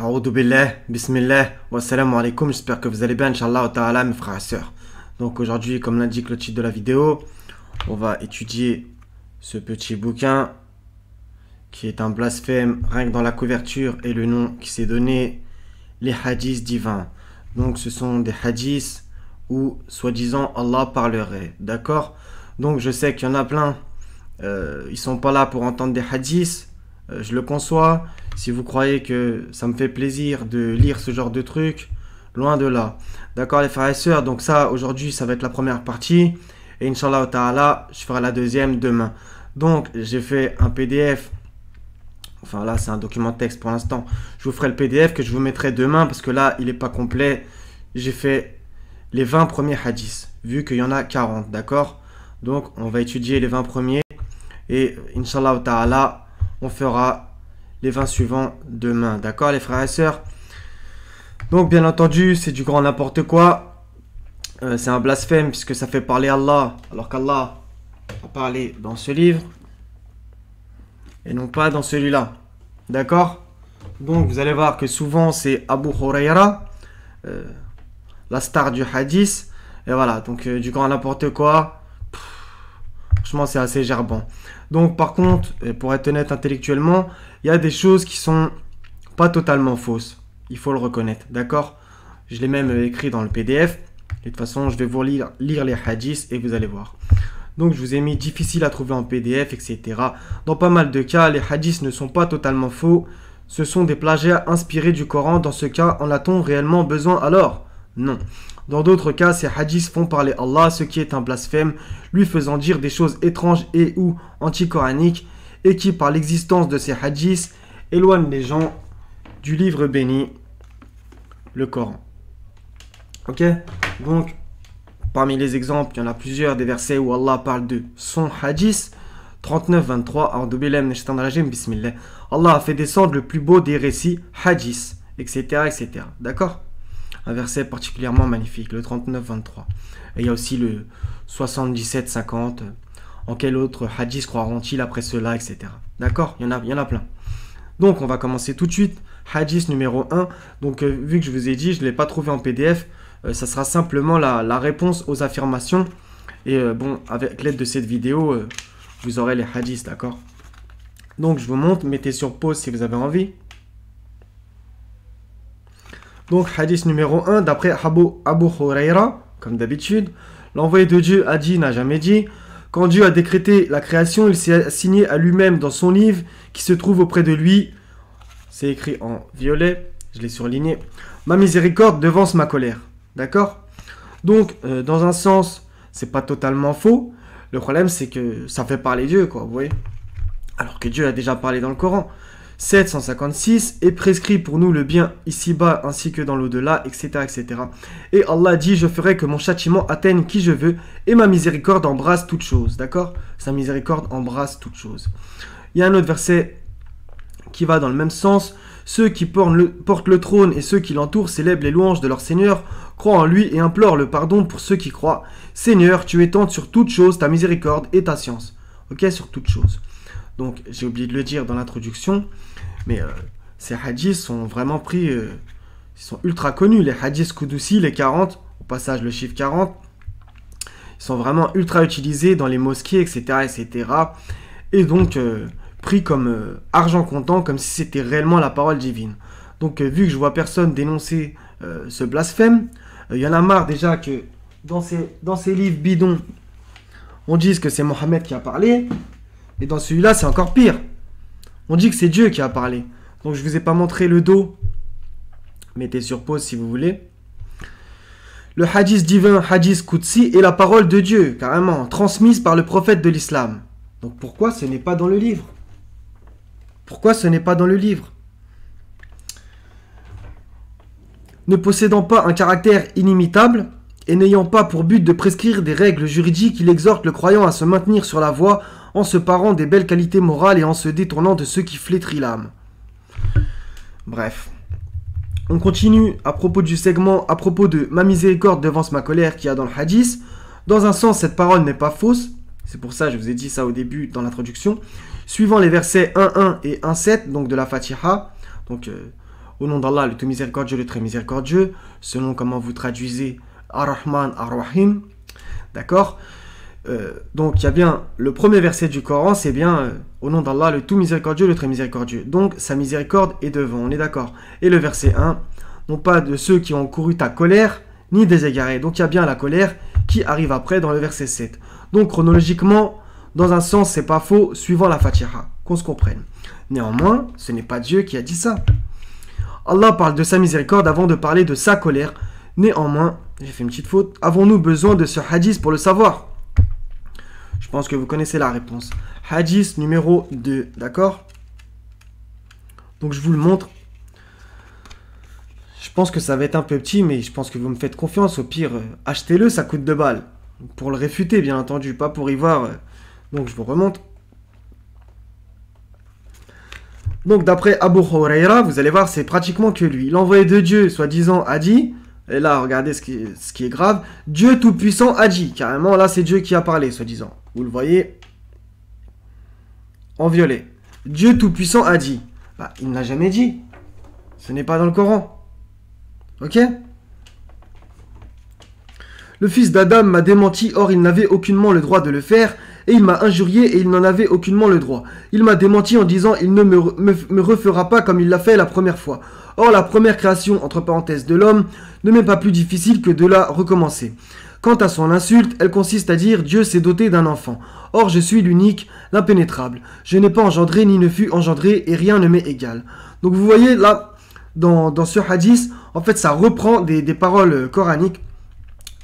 A'oudou billah, bismillah, wassalamu alaikum, j'espère que vous allez bien, Inch'Allah ta'ala, mes frères et sœurs. Donc aujourd'hui, comme l'indique le titre de la vidéo, on va étudier ce petit bouquin qui est un blasphème, rien que dans la couverture et le nom qui s'est donné, les hadiths divins. Donc ce sont des hadiths où, soi-disant, Allah parlerait, d'accord? Donc je sais qu'il y en a plein, ils sont pas là pour entendre des hadiths, je le conçois. Si vous croyez que ça me fait plaisir de lire ce genre de trucs, loin de là. D'accord les frères et sœurs, donc ça aujourd'hui ça va être la première partie. Et Inch'Allah ta'ala, je ferai la deuxième demain. Donc j'ai fait un PDF. Enfin là c'est un document texte pour l'instant. Je vous ferai le PDF que je vous mettrai demain parce que là il n'est pas complet. J'ai fait les 20 premiers hadiths, vu qu'il y en a 40, d'accord? Donc on va étudier les 20 premiers. Et Inch'Allah ta'ala, on fera les 20 suivants demain, d'accord les frères et sœurs? Donc bien entendu c'est du grand n'importe quoi, c'est un blasphème puisque ça fait parler Allah alors qu'Allah a parlé dans ce livre et non pas dans celui-là, d'accord? Donc vous allez voir que souvent c'est Abu Huraira, la star du hadith, et voilà, donc du grand n'importe quoi. Franchement c'est assez gerbant. Donc par contre, pour être honnête intellectuellement, il y a des choses qui sont pas totalement fausses. Il faut le reconnaître, d'accord? Je l'ai même écrit dans le PDF. Et de toute façon, je vais vous lire les hadiths et vous allez voir. Donc je vous ai mis difficile à trouver en PDF, etc. Dans pas mal de cas, les hadiths ne sont pas totalement faux. Ce sont des plagiats inspirés du Coran. Dans ce cas, en a-t-on réellement besoin alors? Non. Dans d'autres cas, ces hadiths font parler Allah, ce qui est un blasphème, lui faisant dire des choses étranges et ou anticoraniques, et qui, par l'existence de ces hadiths, éloignent les gens du livre béni, le Coran. Ok? Donc, parmi les exemples, il y en a plusieurs, des versets où Allah parle de son hadith. 39-23, bismillah. Allah a fait descendre le plus beau des récits, hadith, etc., etc. D'accord? Un verset particulièrement magnifique, le 39-23. Et il y a aussi le 77-50. En quel autre hadith croiront-ils après cela, etc. D'accord? Il y en a plein. Donc, on va commencer tout de suite. Hadith numéro 1. Donc, vu que je vous ai dit, je ne l'ai pas trouvé en PDF, ça sera simplement la réponse aux affirmations. Et bon, avec l'aide de cette vidéo, vous aurez les hadiths, d'accord? Donc, je vous montre. Mettez sur pause si vous avez envie. Donc, hadith numéro 1, d'après Abu Huraira, comme d'habitude, l'envoyé de Dieu a dit, n'a jamais dit, quand Dieu a décrété la création, il s'est assigné à lui-même dans son livre qui se trouve auprès de lui. C'est écrit en violet, je l'ai surligné. Ma miséricorde devance ma colère. D'accord? Donc, dans un sens, c'est pas totalement faux. Le problème, c'est que ça fait parler Dieu, quoi, vous voyez? Alors que Dieu a déjà parlé dans le Coran. 756 est prescrit pour nous le bien ici-bas ainsi que dans l'au-delà, etc., etc. Et Allah dit, je ferai que mon châtiment atteigne qui je veux et ma miséricorde embrasse toutes choses. D'accord? Sa miséricorde embrasse toutes choses. Il y a un autre verset qui va dans le même sens. Ceux qui portent le trône et ceux qui l'entourent célèbrent les louanges de leur Seigneur, croient en lui et implorent le pardon pour ceux qui croient. Seigneur, tu étends sur toutes choses ta miséricorde et ta science. Ok? Sur toutes choses. Donc, j'ai oublié de le dire dans l'introduction, mais ces hadiths sont vraiment pris, ils sont ultra connus. Les hadiths Qudusi, les 40, au passage le chiffre 40, ils sont vraiment ultra utilisés dans les mosquées, etc., etc. Et donc, pris comme argent comptant, comme si c'était réellement la parole divine. Donc, vu que je vois personne dénoncer ce blasphème, il y en a marre déjà que dans ces livres bidons, on dise que c'est Mohammed qui a parlé. Et dans celui-là, c'est encore pire. On dit que c'est Dieu qui a parlé. Donc, je ne vous ai pas montré le dos. Mettez sur pause si vous voulez. Le hadith divin, hadith Qudsi, est la parole de Dieu, carrément, transmise par le prophète de l'islam. Donc, pourquoi ce n'est pas dans le livre? Pourquoi ce n'est pas dans le livre? Ne possédant pas un caractère inimitable et n'ayant pas pour but de prescrire des règles juridiques, il exhorte le croyant à se maintenir sur la voie en se parant des belles qualités morales et en se détournant de ceux qui flétrissent l'âme. Bref. On continue à propos du segment, à propos de « Ma miséricorde devance ma colère » qu'il y a dans le hadith. Dans un sens, cette parole n'est pas fausse. C'est pour ça que je vous ai dit ça au début dans l'introduction. Suivant les versets 1.1 et 1.7, donc de la Fatiha. Donc, Au nom d'Allah, le tout miséricordieux, le très miséricordieux, selon comment vous traduisez Ar-Rahman, Ar-Rahim. D'accord? Donc il y a bien le premier verset du Coran, c'est bien au nom d'Allah, le tout miséricordieux, le très miséricordieux. Donc sa miséricorde est devant, on est d'accord. Et le verset 1, non pas de ceux qui ont couru ta colère, ni des égarés. Donc il y a bien la colère qui arrive après dans le verset 7. Donc chronologiquement, dans un sens, c'est pas faux, suivant la Fatiha, qu'on se comprenne. Néanmoins, ce n'est pas Dieu qui a dit ça. Allah parle de sa miséricorde avant de parler de sa colère. Néanmoins, j'ai fait une petite faute, avons-nous besoin de ce hadith pour le savoir? Je pense que vous connaissez la réponse. Hadith numéro 2, d'accord? Donc je vous le montre. Je pense que ça va être un peu petit, mais je pense que vous me faites confiance. Au pire, achetez-le, ça coûte 2 balles. Pour le réfuter, bien entendu, pas pour y voir. Donc je vous remonte. Donc d'après Abu Huraira, vous allez voir, c'est pratiquement que lui. L'envoyé de Dieu, soi-disant, a dit... Et là, regardez ce qui est grave. Dieu Tout-Puissant a dit. Carrément, là, c'est Dieu qui a parlé, soi-disant. Vous le voyez en violet. Dieu Tout-Puissant a dit. Bah, il n'a jamais dit. Ce n'est pas dans le Coran. Ok? Le fils d'Adam m'a démenti, or il n'avait aucunement le droit de le faire, et il m'a injurié et il n'en avait aucunement le droit. Il m'a démenti en disant, il ne me refera pas comme il l'a fait la première fois. Or la première création, entre parenthèses, de l'homme, ne m'est pas plus difficile que de la recommencer. Quant à son insulte, elle consiste à dire, Dieu s'est doté d'un enfant. Or je suis l'unique, l'impénétrable. Je n'ai pas engendré ni ne fus engendré, et rien ne m'est égal. Donc vous voyez là, dans ce hadith, en fait ça reprend des paroles coraniques.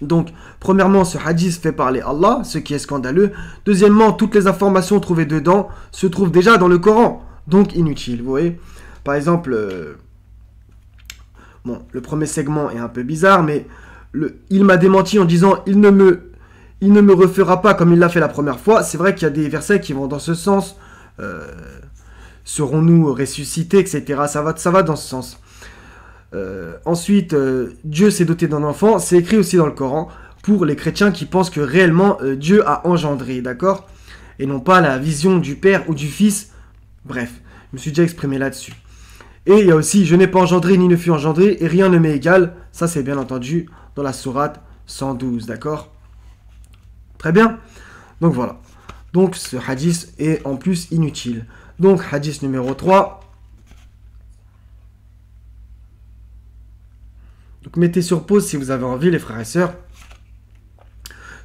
Donc, premièrement, ce hadith fait parler Allah, ce qui est scandaleux. Deuxièmement, toutes les informations trouvées dedans se trouvent déjà dans le Coran, donc inutiles, vous voyez. Par exemple, bon, le premier segment est un peu bizarre, mais il m'a démenti en disant il ne me refera pas comme il l'a fait la première fois. C'est vrai qu'il y a des versets qui vont dans ce sens. Serons-nous ressuscités, etc. Ça va dans ce sens. Ensuite, Dieu s'est doté d'un enfant, c'est écrit aussi dans le Coran, pour les chrétiens qui pensent que réellement Dieu a engendré, d'accord? Et non pas la vision du Père ou du Fils. Bref, je me suis déjà exprimé là-dessus. Et il y a aussi, je n'ai pas engendré ni ne fus engendré, et rien ne m'est égal. Ça, c'est bien entendu dans la sourate 112, d'accord? Très bien. Donc voilà. Donc ce hadith est en plus inutile. Donc hadith numéro 3. Donc mettez sur pause si vous avez envie, les frères et sœurs.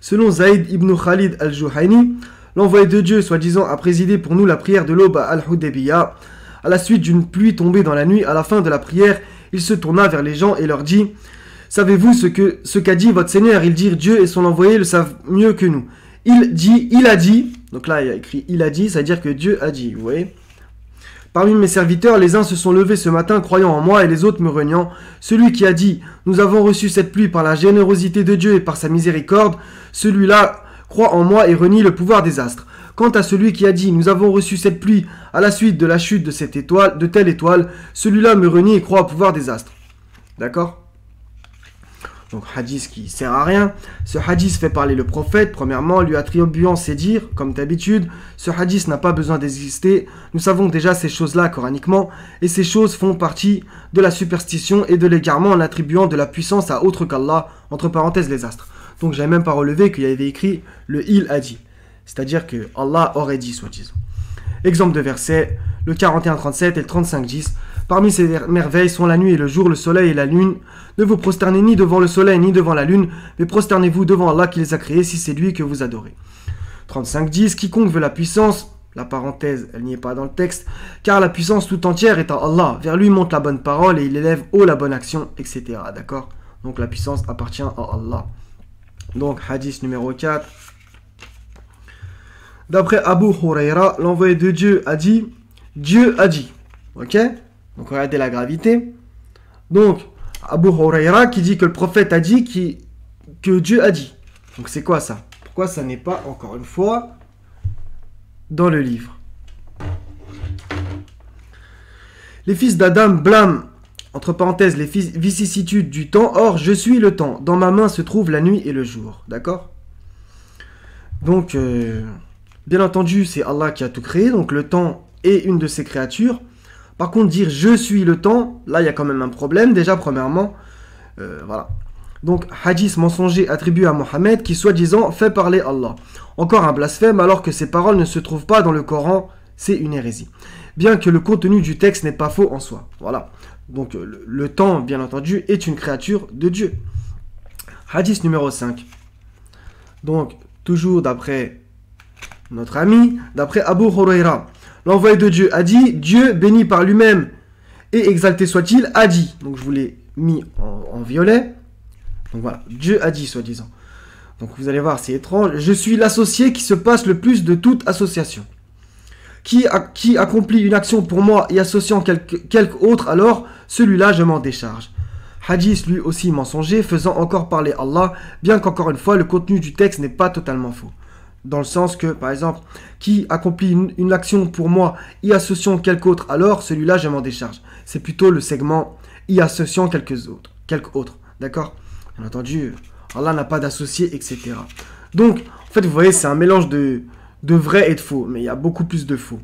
Selon Zaïd ibn Khalid al-Juhayni, l'envoyé de Dieu, soi-disant, a présidé pour nous la prière de l'aube à Al-Hudaybiyah. À la suite d'une pluie tombée dans la nuit, à la fin de la prière, il se tourna vers les gens et leur dit « Savez-vous ce qu'a dit votre Seigneur ?» Ils dirent « Dieu et son envoyé le savent mieux que nous. » Il a dit, donc là il y a écrit « Il a dit », ça veut dire que Dieu a dit, vous voyez. Parmi mes serviteurs, les uns se sont levés ce matin croyant en moi et les autres me reniant. Celui qui a dit « Nous avons reçu cette pluie par la générosité de Dieu et par sa miséricorde », celui-là croit en moi et renie le pouvoir des astres. Quant à celui qui a dit « Nous avons reçu cette pluie à la suite de la chute de cette étoile, de telle étoile », celui-là me renie et croit au pouvoir des astres. D'accord ? Donc hadith qui sert à rien. Ce hadith fait parler le prophète, premièrement, lui attribuant ses dires, comme d'habitude. Ce hadith n'a pas besoin d'exister. Nous savons déjà ces choses-là coraniquement, et ces choses font partie de la superstition et de l'égarement en attribuant de la puissance à autre qu'Allah, entre parenthèses les astres. Donc j'avais même pas relevé qu'il y avait écrit le il a dit. C'est-à-dire que Allah aurait dit, soi-disant. Exemple de verset, le 41-37 et le 35-10. Parmi ces merveilles sont la nuit et le jour, le soleil et la lune. Ne vous prosternez ni devant le soleil ni devant la lune, mais prosternez-vous devant Allah qui les a créés si c'est lui que vous adorez. 35-10. Quiconque veut la puissance, la parenthèse, elle n'y est pas dans le texte, car la puissance tout entière est en Allah. Vers lui monte la bonne parole et il élève haut la bonne action, etc. D'accord? Donc la puissance appartient à Allah. Donc hadith numéro 4. D'après Abu Huraira, l'envoyé de Dieu a dit, Dieu a dit. Ok? Donc regardez la gravité. Donc, Abu Huraira qui dit que le prophète a dit que Dieu a dit. Donc c'est quoi ça? Pourquoi ça n'est pas, encore une fois, dans le livre? Les fils d'Adam blâment, entre parenthèses, les vicissitudes du temps. Or, je suis le temps. Dans ma main se trouve la nuit et le jour. D'accord? Donc, bien entendu, c'est Allah qui a tout créé. Donc le temps est une de ses créatures. Par contre, dire je suis le temps, là il y a quand même un problème, déjà premièrement. Voilà. Donc, hadith mensonger attribué à Mohammed qui soi-disant fait parler Allah. Encore un blasphème alors que ces paroles ne se trouvent pas dans le Coran, c'est une hérésie. Bien que le contenu du texte n'est pas faux en soi. Voilà. Donc, le temps, bien entendu, est une créature de Dieu. Hadith numéro 5. Donc, toujours d'après notre ami, d'après Abu Huraira, l'envoyé de Dieu a dit, Dieu béni par lui-même et exalté soit-il, a dit. Donc, je vous l'ai mis en violet. Donc voilà, Dieu a dit, soi-disant. Donc vous allez voir, c'est étrange. Je suis l'associé qui se passe le plus de toute association. Qui accomplit une action pour moi et associant quelque autre, alors celui-là je m'en décharge. Hadith lui aussi mensonger, faisant encore parler Allah, bien qu'encore une fois le contenu du texte n'est pas totalement faux. Dans le sens que, par exemple, qui accomplit une action pour moi y associant quelque autre, alors celui-là je m'en décharge. C'est plutôt le segment y associant quelque autre. D'accord ? Bien entendu, Allah n'a pas d'associé, etc. Donc, en fait, vous voyez, c'est un mélange de vrai et de faux, mais il y a beaucoup plus de faux.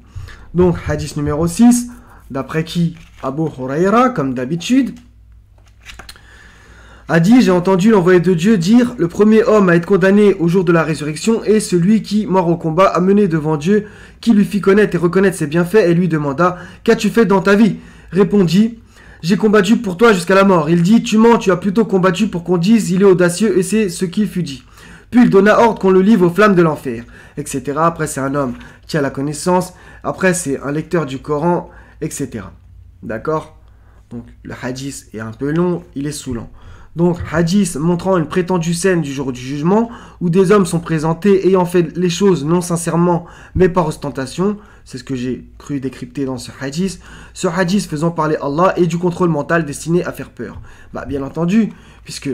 Donc, hadith numéro 6, d'après qui Abu Huraira, comme d'habitude, a dit, j'ai entendu l'envoyé de Dieu dire, le premier homme à être condamné au jour de la résurrection est celui qui, mort au combat, a mené devant Dieu, qui lui fit connaître et reconnaître ses bienfaits et lui demanda, qu'as-tu fait dans ta vie ? Répondit, j'ai combattu pour toi jusqu'à la mort. Il dit, tu mens, tu as plutôt combattu pour qu'on dise, il est audacieux, et c'est ce qu'il fut dit. Puis il donna ordre qu'on le livre aux flammes de l'enfer, etc. Après, c'est un homme qui a la connaissance. Après, c'est un lecteur du Coran, etc. D'accord ? Donc, le hadith est un peu long, il est saoulant. Donc, hadith montrant une prétendue scène du jour du jugement, où des hommes sont présentés ayant fait les choses non sincèrement, mais par ostentation. C'est ce que j'ai cru décrypter dans ce hadith. Ce hadith faisant parler Allah et du contrôle mental destiné à faire peur. Bien entendu, puisque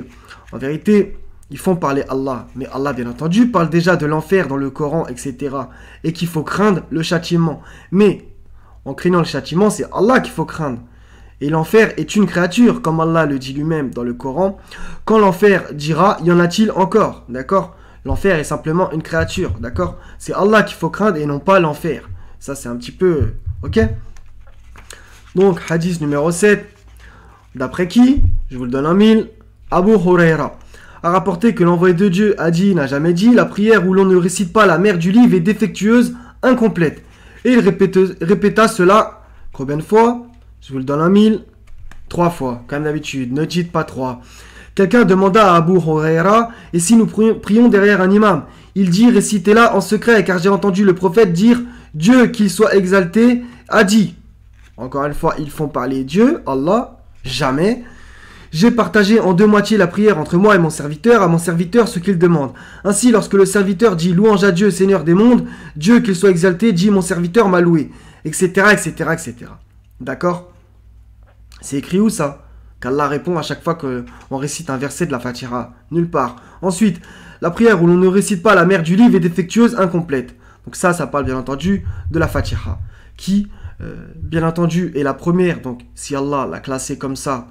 en vérité, ils font parler Allah. Mais Allah, bien entendu, parle déjà de l'enfer dans le Coran, etc. Et qu'il faut craindre le châtiment. Mais, en craignant le châtiment, c'est Allah qu'il faut craindre. Et l'enfer est une créature, comme Allah le dit lui-même dans le Coran. Quand l'enfer dira, y en a-t-il encore ? D'accord ? L'enfer est simplement une créature, d'accord ? C'est Allah qu'il faut craindre et non pas l'enfer. Ça, c'est un petit peu... Ok ? Donc, hadith numéro 7. D'après qui ? Je vous le donne en mille. Abu Huraira a rapporté que l'envoyé de Dieu a dit, n'a jamais dit, la prière où l'on ne récite pas la mère du livre est défectueuse, incomplète. Et il répéta cela combien de fois ? Je vous le donne en mille. 3 fois, comme d'habitude. Ne dites pas 3. Quelqu'un demanda à Abu Huraira, et si nous prions derrière un imam ? Il dit, récitez-la en secret, car j'ai entendu le prophète dire, Dieu, qu'il soit exalté, a dit. Encore une fois, ils font parler Dieu, Allah, jamais. J'ai partagé en 2 moitiés la prière entre moi et mon serviteur, à mon serviteur ce qu'il demande. Ainsi, lorsque le serviteur dit, louange à Dieu, Seigneur des mondes, Dieu, qu'il soit exalté, dit, mon serviteur m'a loué, etc., etc., etc. D'accord ? C'est écrit où ça ? Qu'Allah répond à chaque fois qu'on récite un verset de la Fatiha. Nulle part. Ensuite, la prière où l'on ne récite pas la mère du livre est défectueuse, incomplète. Donc ça parle bien entendu de la Fatiha. Qui, bien entendu, est la première. Donc si Allah l'a classée comme ça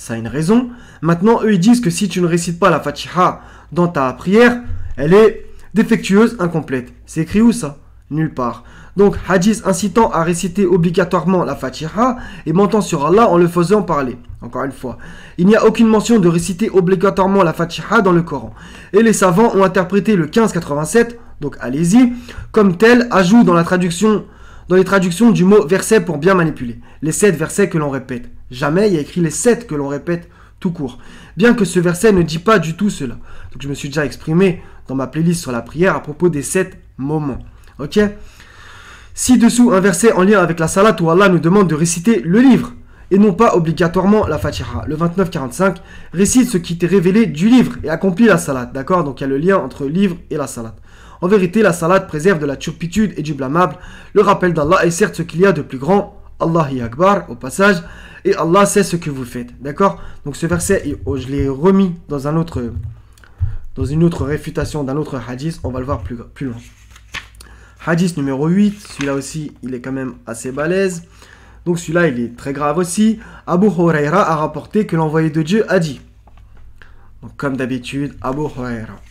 a une raison. Maintenant, eux, ils disent que si tu ne récites pas la Fatiha dans ta prière, elle est défectueuse, incomplète. C'est écrit où ça ? Nulle part. Donc, hadith incitant à réciter obligatoirement la Fatiha et mentant sur Allah en le faisant parler. Encore une fois, il n'y a aucune mention de réciter obligatoirement la Fatiha dans le Coran. Et les savants ont interprété le 1587, donc allez-y, comme tel ajout dans les traductions du mot verset pour bien manipuler. Les 7 versets que l'on répète. Jamais il y a écrit les 7 que l'on répète tout court. Bien que ce verset ne dit pas du tout cela. Donc je me suis déjà exprimé dans ma playlist sur la prière à propos des 7 moments. Ok ? Ci-dessous, un verset en lien avec la salat où Allah nous demande de réciter le livre et non pas obligatoirement la Fatiha. Le 29-45 récite ce qui t'est révélé du livre et accomplit la salat. D'accord ? Donc il y a le lien entre le livre et la salat. En vérité, la salat préserve de la turpitude et du blâmable. Le rappel d'Allah est certes ce qu'il y a de plus grand. Allahi Akbar, au passage. Et Allah sait ce que vous faites. D'accord ? Donc ce verset, je l'ai remis dans une autre réfutation d'un autre hadith. On va le voir plus loin. Hadith numéro 8, celui-là aussi, il est quand même assez balèze. Donc celui-là, il est très grave aussi. Abu Huraira a rapporté que l'envoyé de Dieu a dit. Donc comme d'habitude, Abu Huraira.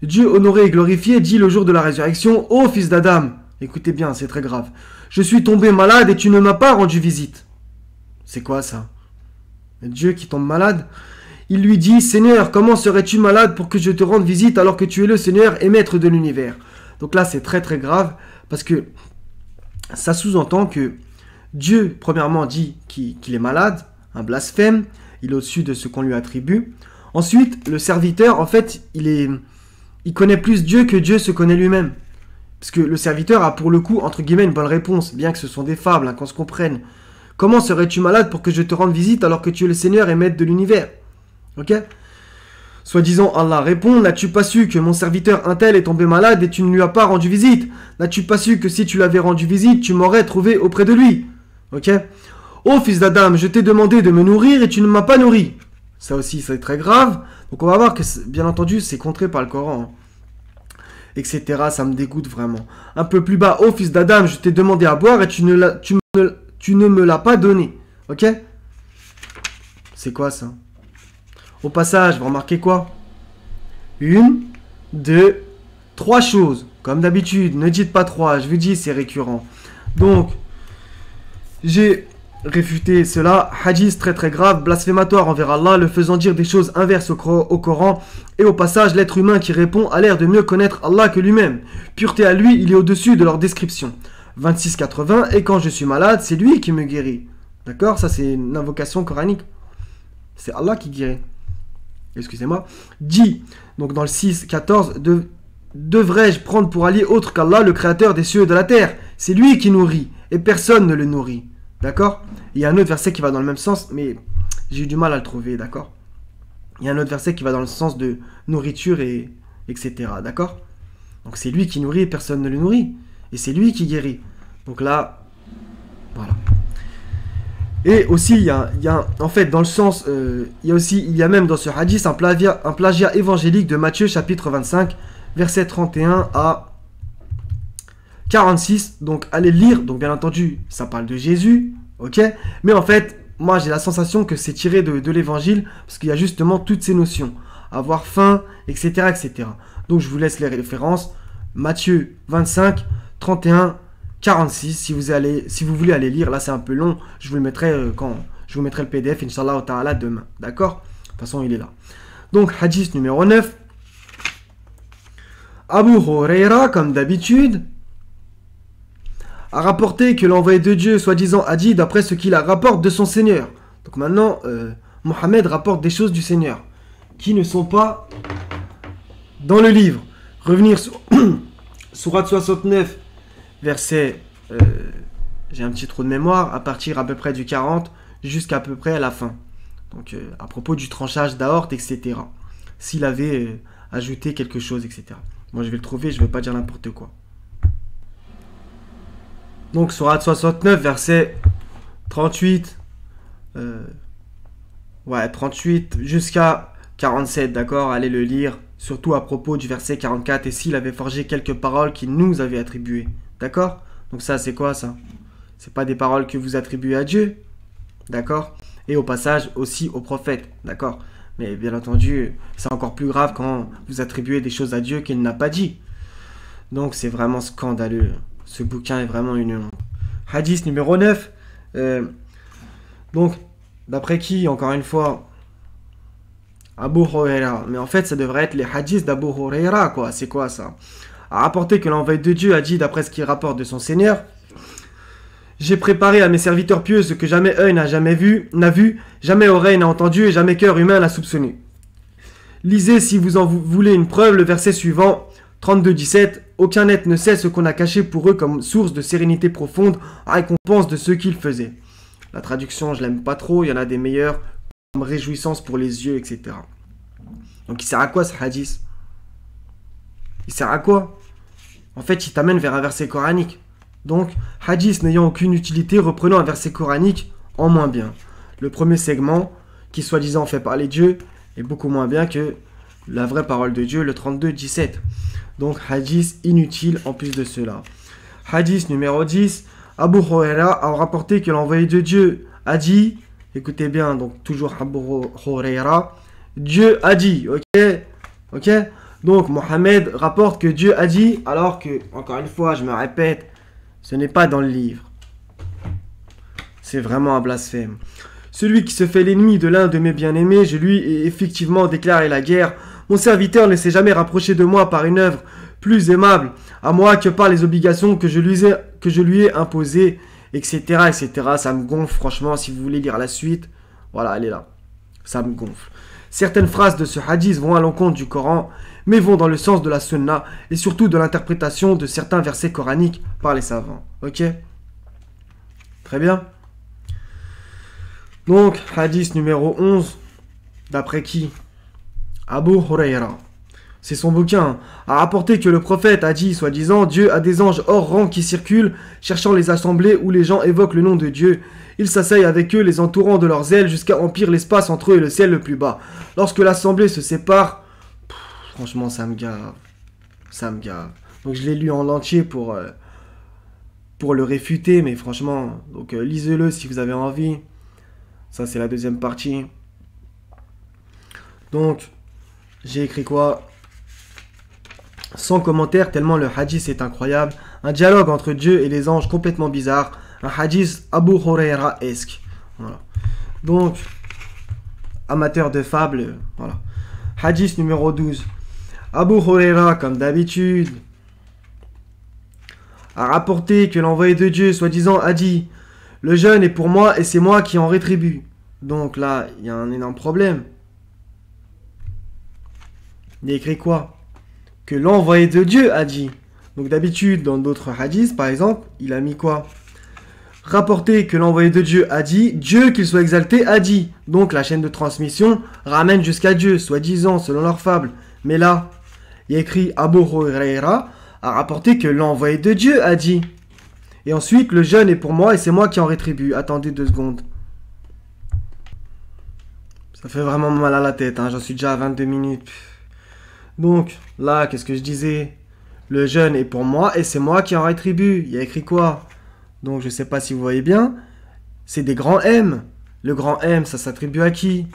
Dieu honoré et glorifié dit le jour de la résurrection, ô fils d'Adam, écoutez bien, c'est très grave. je suis tombé malade et tu ne m'as pas rendu visite. C'est quoi ça? Dieu qui tombe malade. Il lui dit, Seigneur, comment serais-tu malade pour que je te rende visite alors que tu es le Seigneur et maître de l'univers? Donc là, c'est très très grave parce que ça sous-entend que Dieu, premièrement, dit qu'il est malade, un blasphème, il est au-dessus de ce qu'on lui attribue. Ensuite, le serviteur, en fait, il connaît plus Dieu que Dieu se connaît lui-même. Parce que le serviteur a pour le coup, entre guillemets, une bonne réponse, bien que ce sont des fables, hein, qu'on se comprenne. Comment serais-tu malade pour que je te rende visite alors que tu es le Seigneur et maître de l'univers? Ok? Soi-disant, Allah répond, n'as-tu pas su que mon serviteur un tel est tombé malade et tu ne lui as pas rendu visite? N'as-tu pas su que si tu l'avais rendu visite, tu m'aurais trouvé auprès de lui? Ok? Ô fils d'Adam, je t'ai demandé de me nourrir et tu ne m'as pas nourri. Ça aussi, c'est très grave. Donc on va voir que, bien entendu, c'est contré par le Coran. Hein. Etc. Ça me dégoûte vraiment. Un peu plus bas, ô fils d'Adam, je t'ai demandé à boire et tu ne me l'as pas donné. Ok? C'est quoi ça? Au passage, vous remarquez quoi? 1, 2, 3 choses. Comme d'habitude, ne dites pas 3, je vous dis, c'est récurrent. Donc, j'ai réfuté cela. Hadith très très grave, blasphématoire envers Allah, le faisant dire des choses inverses au Coran. Et au passage, l'être humain qui répond a l'air de mieux connaître Allah que lui-même. Pureté à lui, il est au-dessus de leur description. 26-80, et quand je suis malade, c'est lui qui me guérit. D'accord? Ça, c'est une invocation coranique. C'est Allah qui guérit. Excusez-moi. Dit, donc dans le 6-14, devrais-je prendre pour allié autre qu'Allah, le créateur des cieux et de la terre? C'est lui qui nourrit, et personne ne le nourrit. D'accord? Il y a un autre verset qui va dans le même sens, mais j'ai eu du mal à le trouver, d'accord? Il y a un autre verset qui va dans le sens de nourriture, et etc. D'accord? Donc c'est lui qui nourrit et personne ne le nourrit. Et c'est lui qui guérit. Donc là, voilà. Et aussi, il y a en fait, dans le sens, il y a même dans ce hadith un plagiat évangélique de Matthieu, chapitre 25, verset 31 à 46. Donc, allez lire. Donc, bien entendu, ça parle de Jésus, ok? Mais en fait, moi, j'ai la sensation que c'est tiré de l'évangile, parce qu'il y a justement toutes ces notions. Avoir faim, etc., etc. Donc, je vous laisse les références. Matthieu 25, 31, 46, si vous voulez aller lire, là c'est un peu long, je vous le mettrai je vous mettrai le PDF, Inch'Allah ta'ala, demain, d'accord? De toute façon, il est là. Donc, hadith numéro 9. Abu Huraira, comme d'habitude, a rapporté que l'envoyé de Dieu, soi-disant, a dit d'après ce qu'il rapporte de son Seigneur. Donc maintenant, Mohammed rapporte des choses du Seigneur, qui ne sont pas dans le livre. Revenir sur Sourate 69, verset, j'ai un petit trou de mémoire, à partir à peu près du 40 jusqu'à peu près à la fin. Donc à propos du tranchage d'aorte, etc. S'il avait ajouté quelque chose, etc. Moi je vais le trouver, je ne vais pas dire n'importe quoi. Donc Sourate 69, verset 38, 38 jusqu'à 47, d'accord? Allez le lire, surtout à propos du verset 44, et s'il avait forgé quelques paroles qu'il nous avait attribuées. D'accord? Donc ça, c'est quoi ça? C'est pas des paroles que vous attribuez à Dieu. D'accord? Et au passage aussi au prophète. D'accord? Mais bien entendu, c'est encore plus grave quand vous attribuez des choses à Dieu qu'il n'a pas dit. Donc c'est vraiment scandaleux. Ce bouquin est vraiment une honte. Hadith numéro 9. Donc, d'après qui, encore une fois? Abu Huraira. Mais en fait, ça devrait être les hadiths d'Abu Huraira, quoi. C'est quoi ça? A rapporté que l'envoyé de Dieu a dit, d'après ce qu'il rapporte de son Seigneur, j'ai préparé à mes serviteurs pieux ce que jamais œil n'a vu, jamais oreille n'a entendu et jamais cœur humain n'a soupçonné. Lisez, si vous en voulez une preuve, le verset suivant, 32-17. Aucun être ne sait ce qu'on a caché pour eux comme source de sérénité profonde, en récompense de ce qu'ils faisaient. La traduction, je l'aime pas trop, il y en a des meilleures, comme réjouissance pour les yeux, etc. Donc il sert à quoi ce hadith? Il sert à quoi? En fait, il t'amène vers un verset coranique. Donc, hadith n'ayant aucune utilité, reprenant un verset coranique en moins bien. Le premier segment, qui soi-disant fait parler Dieu, est beaucoup moins bien que la vraie parole de Dieu, le 32-17. Donc, hadith inutile en plus de cela. Hadith numéro 10. Abu Huraira a rapporté que l'envoyé de Dieu a dit, écoutez bien, donc toujours Abu Huraira, Dieu a dit, ok? Donc, Mohammed rapporte que Dieu a dit, alors que, encore une fois, je me répète, Ce n'est pas dans le livre. C'est vraiment un blasphème. Celui qui se fait l'ennemi de l'un de mes bien-aimés, je lui ai effectivement déclaré la guerre. Mon serviteur ne s'est jamais rapproché de moi par une œuvre plus aimable à moi que par les obligations que je lui ai imposées, etc., etc. Ça me gonfle, franchement, si vous voulez lire la suite. Voilà, elle est là. Ça me gonfle. Certaines phrases de ce hadith vont à l'encontre du Coran, mais vont dans le sens de la sunna et surtout de l'interprétation de certains versets coraniques par les savants. Ok? Très bien. Donc, hadith numéro 11, d'après qui? Abu Huraira. C'est son bouquin, a rapporté que le prophète a dit, soi-disant, Dieu a des anges hors rang qui circulent, cherchant les assemblées où les gens évoquent le nom de Dieu. Ils s'asseyent avec eux, les entourant de leurs ailes, jusqu'à emplir l'espace entre eux et le ciel le plus bas. Lorsque l'assemblée se sépare, franchement, ça me gave. Ça me gave. Donc je l'ai lu en entier pour le réfuter, mais franchement, donc lisez-le si vous avez envie. Ça, c'est la deuxième partie. Donc, j'ai écrit quoi? Sans commentaire, tellement le hadith est incroyable. Un dialogue entre Dieu et les anges complètement bizarre. Un hadith Abu Huraira-esque. Voilà. Donc, amateur de fables, voilà. Hadith numéro 12. Abu Huraira, comme d'habitude, a rapporté que l'envoyé de Dieu, soi-disant, a dit « Le jeûne est pour moi et c'est moi qui en rétribue. » Donc là, il y a un énorme problème. Il a écrit quoi? Que l'envoyé de Dieu a dit. Donc d'habitude, dans d'autres hadiths, par exemple, il a mis quoi? Rapporté que l'envoyé de Dieu a dit, Dieu qu'il soit exalté a dit. Donc la chaîne de transmission ramène jusqu'à Dieu, soi-disant, selon leur fable. Mais là, il y a écrit Abu Huraira a rapporté que l'envoyé de Dieu a dit. Et ensuite, le jeûne est pour moi et c'est moi qui en rétribue. Attendez 2 secondes. Ça fait vraiment mal à la tête, hein. J'en suis déjà à 22 minutes. Donc, là, qu'est-ce que je disais? Le jeûne est pour moi et c'est moi qui en rétribue. Il y a écrit quoi? Donc, je sais pas si vous voyez bien. C'est des grands M. Le grand M, ça s'attribue à qui?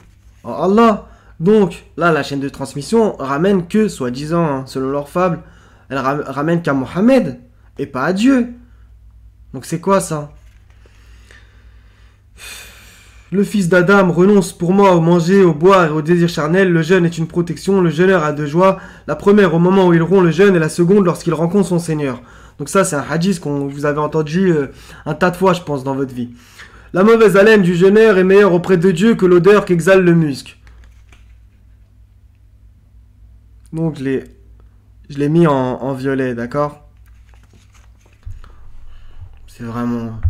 À Allah. Donc, là, la chaîne de transmission ramène que, soi-disant, hein, selon leur fable, elle ramène qu'à Mohammed et pas à Dieu. Donc, c'est quoi ça? Le fils d'Adam renonce pour moi au manger, au boire et au désir charnel. Le jeûne est une protection. Le jeûneur a 2 joies. La première au moment où il rompt le jeûne et la seconde lorsqu'il rencontre son Seigneur. Donc ça, c'est un hadith qu'on vous avez entendu un tas de fois, je pense, dans votre vie. La mauvaise haleine du jeûneur est meilleure auprès de Dieu que l'odeur qu'exhale le musc. Donc je l'ai mis en violet, d'accord? C'est vraiment...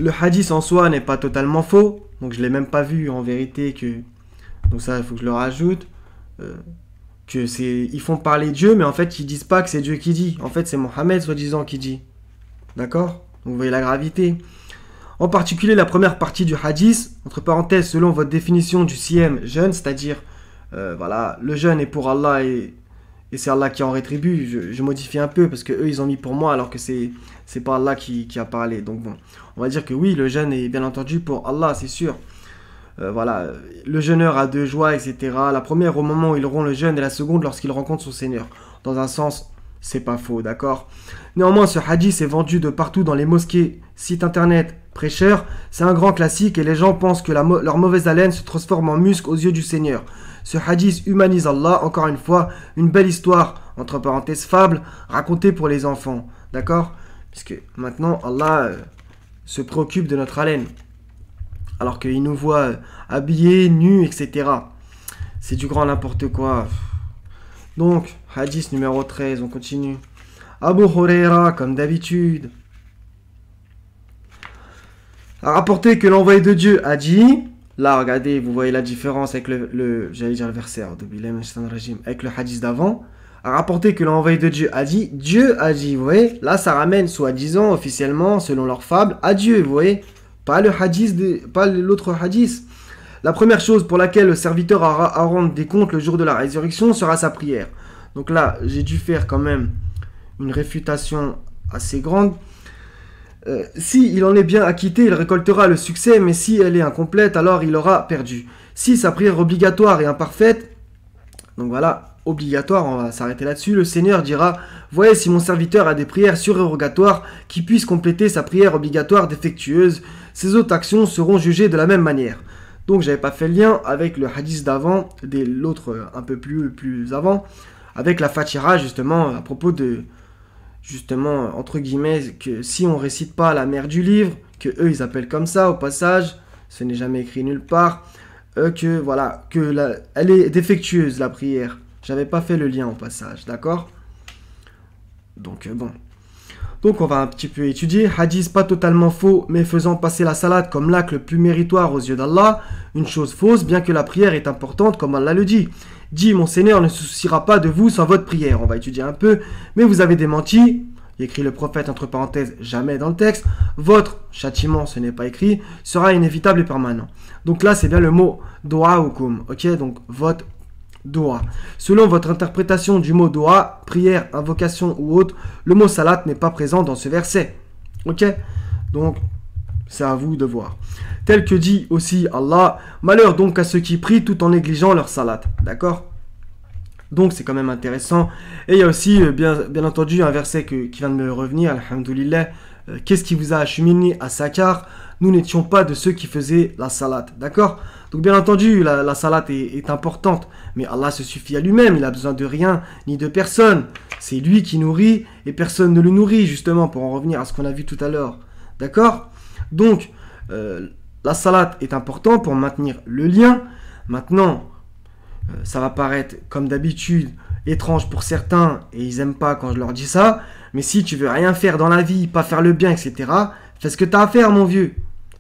Le hadith en soi n'est pas totalement faux, donc je l'ai même pas vu en vérité que... Donc ça, il faut que je le rajoute. Que c'est... Ils font parler Dieu, mais en fait, ils disent pas que c'est Dieu qui dit. En fait, c'est Mohammed, soi-disant, qui dit. D'accord? Donc vous voyez la gravité. En particulier, la première partie du hadith, entre parenthèses, selon votre définition du siyam, jeûne, c'est-à-dire, voilà, le jeûne est pour Allah et c'est Allah qui en rétribue. Je modifie un peu parce que eux ils ont mis pour moi alors que c'est pas Allah qui a parlé. Donc bon, on va dire que oui, le jeûne est bien entendu pour Allah, c'est sûr. Voilà, le jeûneur a 2 joies, etc. La première au moment où il rompt le jeûne et la seconde lorsqu'il rencontre son Seigneur. Dans un sens, c'est pas faux, d'accord? Néanmoins, ce hadith est vendu de partout dans les mosquées, sites internet, prêcheurs. C'est un grand classique et les gens pensent que leur mauvaise haleine se transforme en musc aux yeux du Seigneur. Ce hadith humanise Allah, encore une fois, une belle histoire, entre parenthèses fable, racontée pour les enfants, d'accord? Puisque maintenant, Allah se préoccupe de notre haleine, alors qu'il nous voit habillés, nus, etc. C'est du grand n'importe quoi. Donc, hadith numéro 13, on continue. Abu Huraira, comme d'habitude, a rapporté que l'envoyé de Dieu a dit... Là, regardez, vous voyez la différence avec j'allais dire le verset, avec le hadith d'avant. A rapporté que l'envoyé de Dieu a dit, Dieu a dit, vous voyez. Là, ça ramène, soi-disant, officiellement, selon leur fable, à Dieu, vous voyez. Pas le hadith, pas l'autre hadith. La première chose pour laquelle le serviteur aura à rendre des comptes le jour de la résurrection sera sa prière. Donc là, j'ai dû faire quand même une réfutation assez grande. Si il en est bien acquitté, il récoltera le succès, mais si elle est incomplète, alors il aura perdu. Si sa prière obligatoire est imparfaite, donc voilà, obligatoire, on va s'arrêter là-dessus. Le Seigneur dira, voyez si mon serviteur a des prières surérogatoires qui puissent compléter sa prière obligatoire défectueuse, ses autres actions seront jugées de la même manière. Donc j'avais pas fait le lien avec le hadith d'avant, l'autre un peu plus avant, avec la Fatiha justement, à propos de, justement, entre guillemets, que si on récite pas la mère du livre, que eux ils appellent comme ça au passage, ce n'est jamais écrit nulle part, que voilà, elle est défectueuse la prière. J'avais pas fait le lien au passage, d'accord? Donc bon. Donc on va un petit peu étudier. Hadith pas totalement faux, mais faisant passer la salade comme l'acte le plus méritoire aux yeux d'Allah. Une chose fausse, bien que la prière est importante, comme Allah le dit. Dit, mon Seigneur ne se souciera pas de vous sans votre prière. On va étudier un peu. Mais vous avez démenti, écrit le prophète entre parenthèses, jamais dans le texte. Votre châtiment, ce n'est pas écrit, sera inévitable et permanent. Donc là, c'est bien le mot doa hukum. Ok, donc votre doa. Selon votre interprétation du mot doa, prière, invocation ou autre, le mot salat n'est pas présent dans ce verset. Ok? Donc, c'est à vous de voir. Tel que dit aussi Allah, malheur donc à ceux qui prient tout en négligeant leur salat. D'accord? Donc, c'est quand même intéressant. Et il y a aussi, bien entendu, un verset qui vient de me revenir, alhamdoulilah. Qu'est-ce qui vous a acheminé à Sakar? Nous n'étions pas de ceux qui faisaient la salat. D'accord? Donc bien entendu, la salat est importante. Mais Allah se suffit à lui-même. Il n'a besoin de rien ni de personne. C'est lui qui nourrit et personne ne le nourrit, justement, pour en revenir à ce qu'on a vu tout à l'heure. D'accord? Donc, la salat est importante pour maintenir le lien. Maintenant, ça va paraître, comme d'habitude, étrange pour certains et ils n'aiment pas quand je leur dis ça. Mais si tu veux rien faire dans la vie, pas faire le bien, etc., fais ce que tu as à faire, mon vieux.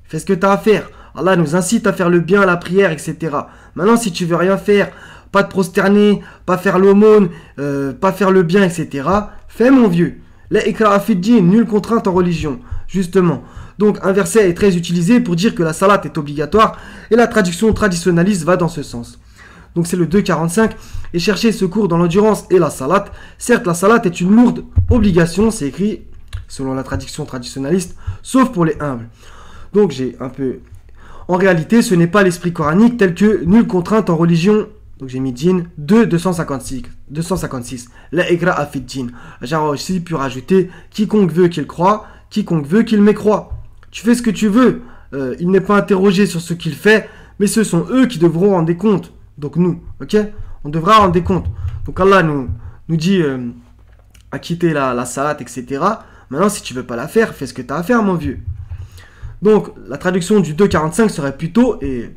Fais ce que tu as à faire. Allah nous incite à faire le bien, la prière, etc. Maintenant, si tu veux rien faire, pas te prosterner, pas faire l'aumône, pas faire le bien, etc., fais, mon vieux. La ikraha fi din, nulle contrainte en religion. Justement. Donc, un verset est très utilisé pour dire que la salat est obligatoire et la traduction traditionnaliste va dans ce sens. Donc, c'est le 2,45. Et chercher secours dans l'endurance et la salat. Certes, la salat est une lourde obligation, c'est écrit selon la traduction traditionnaliste, sauf pour les humbles. Donc, j'ai un peu... En réalité, ce n'est pas l'esprit coranique tel que nulle contrainte en religion. Donc j'ai mis din 256. La ikraha fi din. J'ai aussi pu rajouter quiconque veut qu'il croie, quiconque veut qu'il mécroit. Tu fais ce que tu veux. Il n'est pas interrogé sur ce qu'il fait, mais ce sont eux qui devront rendre des comptes. Donc nous, ok? On devra rendre des comptes. Donc Allah nous dit à quitter la salat, etc. Maintenant, si tu veux pas la faire, fais ce que tu as à faire, mon vieux. Donc, la traduction du 2,45 serait plutôt, et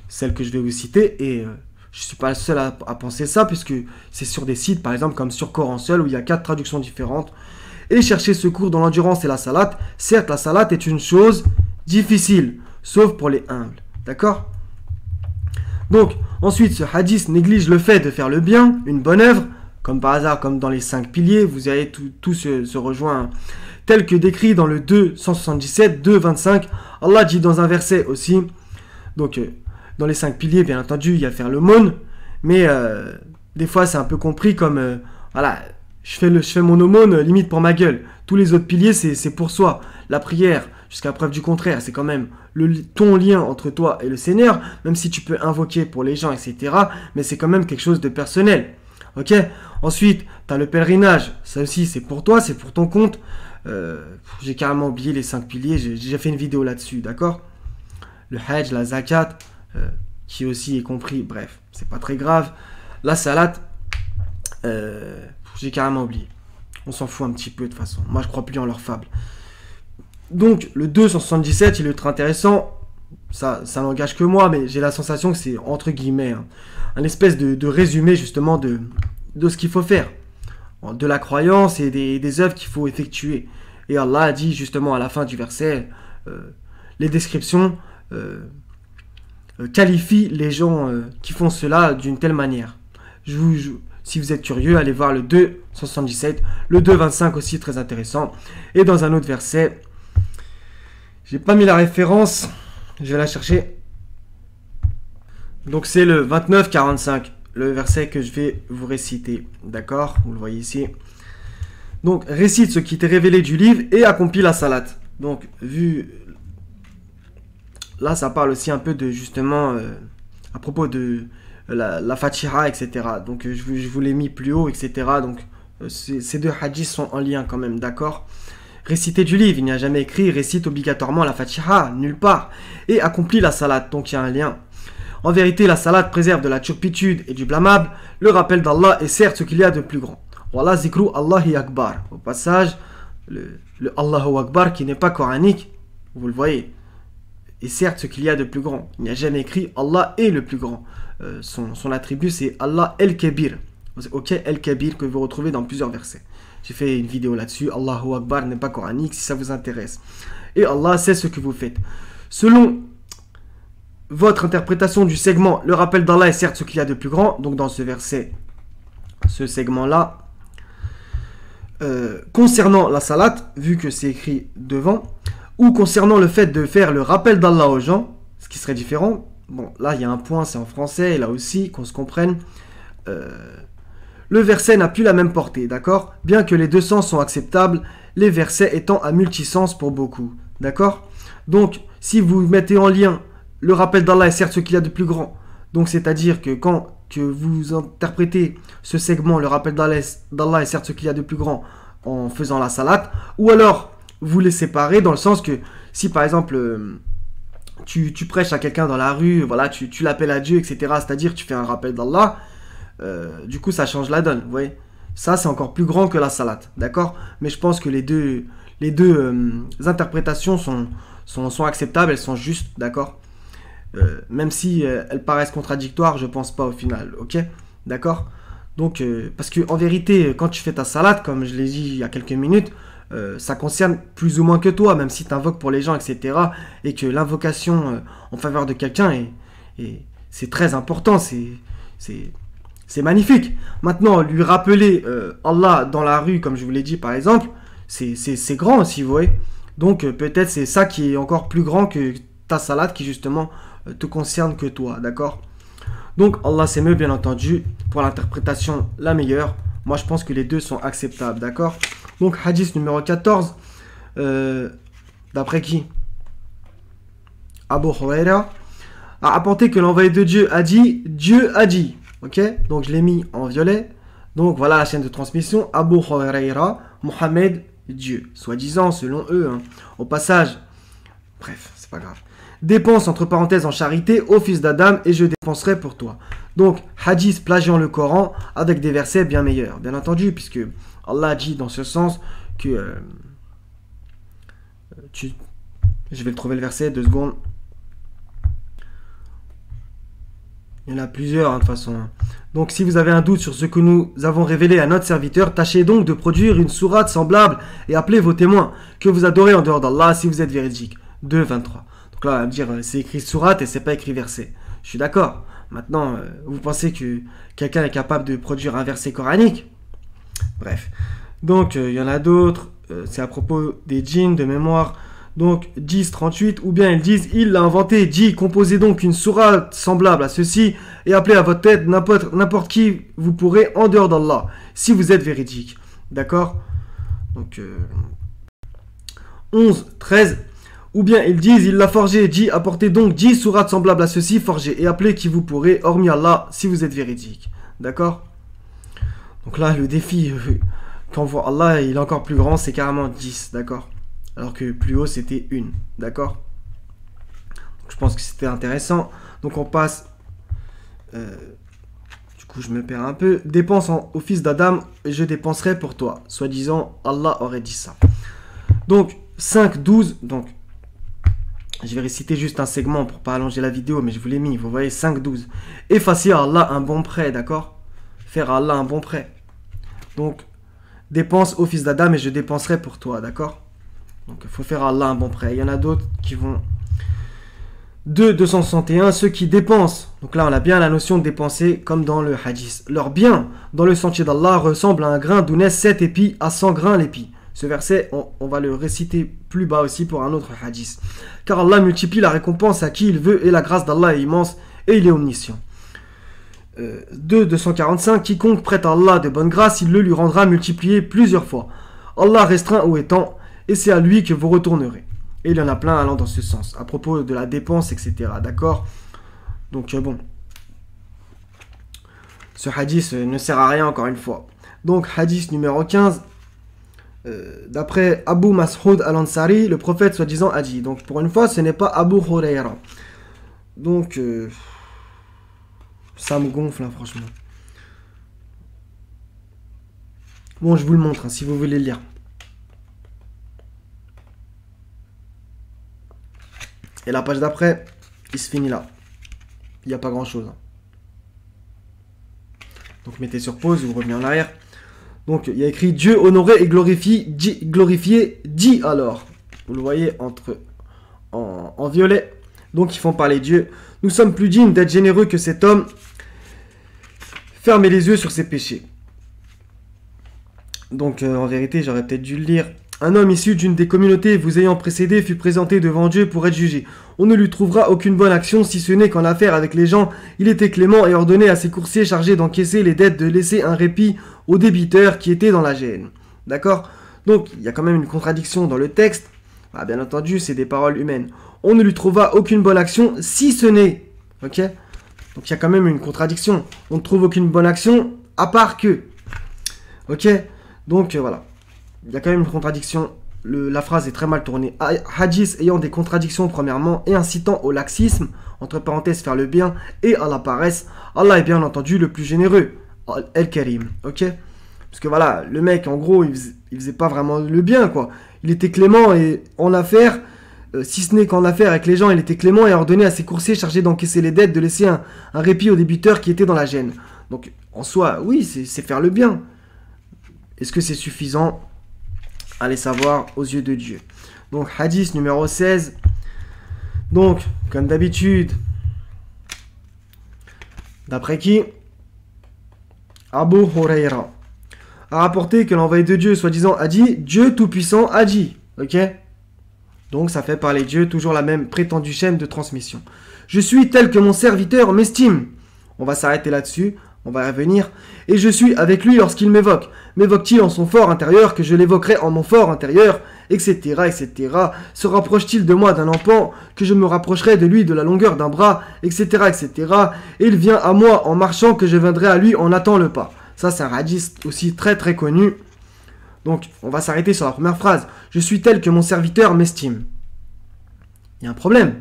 celle que je vais vous citer, et je ne suis pas le seul à penser ça, puisque c'est sur des sites, par exemple, comme sur Coran Seul, où il y a 4 traductions différentes. Et chercher secours dans l'endurance et la salat. Certes, la salat est une chose difficile, sauf pour les humbles. D'accord? Donc, ensuite, ce hadith néglige le fait de faire le bien, une bonne œuvre, comme par hasard, comme dans les 5 piliers, vous avez tout se rejoint, tel que décrit dans le 277, 2,25. Allah dit dans un verset aussi, donc dans les 5 piliers, bien entendu, il y a faire l'aumône, mais des fois c'est un peu compris comme, voilà, je fais mon aumône limite pour ma gueule. Tous les autres piliers, c'est pour soi. La prière, jusqu'à preuve du contraire, c'est quand même ton lien entre toi et le Seigneur, même si tu peux invoquer pour les gens, etc., mais c'est quand même quelque chose de personnel. Ok? Ensuite, tu as le pèlerinage, ça aussi c'est pour toi, c'est pour ton compte. J'ai carrément oublié les 5 piliers, j'ai déjà fait une vidéo là-dessus, d'accord? Le hajj, la zakat, qui aussi est compris, bref, c'est pas très grave. La salat, j'ai carrément oublié. On s'en fout un petit peu de toute façon, moi je crois plus en leur fable. Donc le 277, il est très intéressant, ça n'engage que moi, mais j'ai la sensation que c'est entre guillemets, un espèce de résumé justement de ce qu'il faut faire. De la croyance et des œuvres qu'il faut effectuer. Et Allah a dit justement à la fin du verset, les descriptions qualifient les gens qui font cela d'une telle manière. Si vous êtes curieux, allez voir le 2,77, le 2,25 aussi très intéressant. Et dans un autre verset, j'ai pas mis la référence, je vais la chercher. Donc c'est le 29,45. Le verset que je vais vous réciter, d'accord? Vous le voyez ici. Donc, récite ce qui t'est révélé du livre et accomplis la salat. Donc, là, ça parle aussi un peu de, justement, à propos de la Fatiha, etc. Donc je vous l'ai mis plus haut, etc. Donc ces deux hadiths sont en lien quand même, d'accord? Réciter du livre, il n'y a jamais écrit récite obligatoirement la Fatiha, nulle part. Et accomplit la salade, donc il y a un lien. En vérité, la salade préserve de la turpitude et du blâmable. Le rappel d'Allah est certes ce qu'il y a de plus grand. Voilà zikru Allahi Akbar. Au passage, le Allahu Akbar qui n'est pas coranique, vous le voyez, est certes ce qu'il y a de plus grand. Il n'y a jamais écrit Allah est le plus grand. Son attribut c'est Allah El-Kabir. Ok, El-Kabir que vous retrouvez dans plusieurs versets. J'ai fait une vidéo là-dessus. Allahu Akbar n'est pas coranique si ça vous intéresse. Et Allah sait ce que vous faites. Selon votre interprétation du segment, le rappel d'Allah est certes ce qu'il y a de plus grand. Donc dans ce verset, ce segment-là, concernant la salat, vu que c'est écrit devant, ou concernant le fait de faire le rappel d'Allah aux gens, ce qui serait différent. Bon, là il y a un point, c'est en français, et là aussi, qu'on se comprenne. Le verset n'a plus la même portée, d'accord? Bien que les deux sens sont acceptables, les versets étant à multisens pour beaucoup, d'accord? Donc, si vous mettez en lien le rappel d'Allah est certes ce qu'il y a de plus grand, donc c'est-à-dire que quand que vous interprétez ce segment, le rappel d'Allah est certes ce qu'il y a de plus grand, en faisant la salat, ou alors vous les séparez dans le sens que si par exemple tu prêches à quelqu'un dans la rue, voilà, tu l'appelles à Dieu, etc., c'est-à-dire tu fais un rappel d'Allah, du coup ça change la donne, vous voyez. Ça c'est encore plus grand que la salat, d'accord? Mais je pense que les deux interprétations sont acceptables, elles sont justes, d'accord? Même si elles paraissent contradictoires, je pense pas au final, ok? D'accord? Donc, parce que en vérité, quand tu fais ta salat, comme je l'ai dit il y a quelques minutes, ça concerne plus ou moins que toi, même si tu invoques pour les gens, etc. Et que l'invocation en faveur de quelqu'un, c'est très important, c'est magnifique. Maintenant, lui rappeler Allah dans la rue, comme je vous l'ai dit par exemple, c'est grand aussi, vous voyez. Donc peut-être c'est ça qui est encore plus grand que ta salade qui justement te concerne que toi, d'accord? Donc Allah c'est mieux bien entendu, pour l'interprétation la meilleure. Moi je pense que les deux sont acceptables, d'accord? Donc hadith numéro 14, d'après qui? Abu Huraira a rapporté que l'envoyé de Dieu a dit, Dieu a dit. Ok, donc je l'ai mis en violet. Donc voilà la chaîne de transmission. Abu Huraira, Mohammed, Dieu. Soi-disant, selon eux. Hein. Au passage, bref, c'est pas grave. Dépense entre parenthèses en charité au fils d'Adam et je dépenserai pour toi. Donc, hadith plagiant le Coran avec des versets bien meilleurs. Bien entendu, puisque Allah a dit dans ce sens que... je vais le trouver le verset, 2 secondes. Il y en a plusieurs, de toute façon. Donc, si vous avez un doute sur ce que nous avons révélé à notre serviteur, tâchez donc de produire une sourate semblable et appelez vos témoins que vous adorez en dehors d'Allah si vous êtes véridique. 2, 23. Donc là, on va me dire, c'est écrit sourate et c'est pas écrit verset. Je suis d'accord. Maintenant, vous pensez que quelqu'un est capable de produire un verset coranique? Bref. Donc, il y en a d'autres. C'est à propos des djinns de mémoire. Donc 10, 38, ou bien ils disent, il l'a inventé, dit, composez donc une sourate semblable à ceci, et appelez à votre tête n'importe qui vous pourrez en dehors d'Allah, si vous êtes véridique. D'accord? Donc 11, 13, ou bien ils disent, il l'a forgé, dit, apportez donc 10 sourates semblables à ceci, forgées, et appelez qui vous pourrez, hormis Allah, si vous êtes véridique. D'accord? Donc là, le défi, quand on voit Allah, il est encore plus grand, c'est carrément 10, d'accord? Alors que plus haut c'était 1, d'accord? Je pense que c'était intéressant. Donc on passe, du coup je me perds un peu. Dépense au fils d'Adam, je dépenserai pour toi. Soi-disant, Allah aurait dit ça. Donc 5, 12, donc je vais réciter juste un segment pour pas allonger la vidéo, mais je vous l'ai mis, vous voyez, 5, 12. Effacer à Allah un bon prêt, d'accord? Faire à Allah un bon prêt. Donc, dépense au fils d'Adam et je dépenserai pour toi, d'accord? Donc il faut faire à Allah un bon prêt. Il y en a d'autres qui vont... 2, 261, ceux qui dépensent. Donc là on a bien la notion de dépenser comme dans le hadith. Leur bien dans le sentier d'Allah ressemble à un grain d'où naissent 7 épis, à 100 grains l'épi. Ce verset, on va le réciter plus bas aussi pour un autre hadith. Car Allah multiplie la récompense à qui il veut et la grâce d'Allah est immense et il est omniscient. 2, 245, quiconque prête à Allah de bonne grâce, il le lui rendra multiplié plusieurs fois. Allah restreint ou étend, et c'est à lui que vous retournerez. Et il y en a plein allant dans ce sens, à propos de la dépense, etc. D'accord? Donc bon. Ce hadith ne sert à rien encore une fois. Donc hadith numéro 15. D'après Abu Mas'ud al-Ansari, le prophète soi-disant a dit. Donc pour une fois, ce n'est pas Abu Hurayra. Donc ça me gonfle, hein, franchement. Bon, je vous le montre, hein, si vous voulez le lire. Et la page d'après, il se finit là. Il n'y a pas grand-chose. Hein. Donc mettez sur pause, vous revenez en arrière. Donc il y a écrit Dieu honoré et glorifié, dit alors. Vous le voyez en violet. Donc ils font parler Dieu. Nous sommes plus dignes d'être généreux que cet homme. Fermez les yeux sur ses péchés. Donc en vérité, j'aurais peut-être dû le lire. Un homme issu d'une des communautés vous ayant précédé fut présenté devant Dieu pour être jugé. On ne lui trouvera aucune bonne action si ce n'est qu'en affaire avec les gens, il était clément et ordonnait à ses coursiers chargés d'encaisser les dettes de laisser un répit aux débiteurs qui étaient dans la gêne. D'accord? Donc il y a quand même une contradiction dans le texte. Ah, bien entendu, c'est des paroles humaines. On ne lui trouvera aucune bonne action si ce n'est. Ok? Donc il y a quand même une contradiction. On ne trouve aucune bonne action à part que. Ok? Donc voilà. Il y a quand même une contradiction. La phrase est très mal tournée. Hadith ayant des contradictions premièrement et incitant au laxisme, entre parenthèses faire le bien, et à la paresse, Allah est bien entendu le plus généreux. El-Karim. Ok? Parce que voilà, le mec en gros, il faisait pas vraiment le bien quoi. Il était clément et en affaires, si ce n'est qu'en affaires avec les gens, il était clément et ordonnait à ses coursiers chargés d'encaisser les dettes de laisser un répit aux débiteurs qui étaient dans la gêne. Donc en soi, oui, c'est faire le bien. Est-ce que c'est suffisant? Allez savoir aux yeux de Dieu. Donc hadith numéro 16. Donc, comme d'habitude, d'après qui? Abu Hurayra a rapporté que l'envoyé de Dieu, soi-disant, a dit, Dieu Tout-Puissant a dit. Ok? Donc ça fait parler Dieu, toujours la même prétendue chaîne de transmission. Je suis tel que mon serviteur m'estime. On va s'arrêter là-dessus. On va y revenir. Et je suis avec lui lorsqu'il m'évoque. M'évoque-t-il en son fort intérieur que je l'évoquerai en mon fort intérieur, etc., etc. Se rapproche-t-il de moi d'un enfant que je me rapprocherai de lui de la longueur d'un bras, etc., etc. Et il vient à moi en marchant que je viendrai à lui en n'attend le pas. Ça, c'est un hadith aussi très très connu. Donc, on va s'arrêter sur la première phrase. Je suis tel que mon serviteur m'estime. Il y a un problème.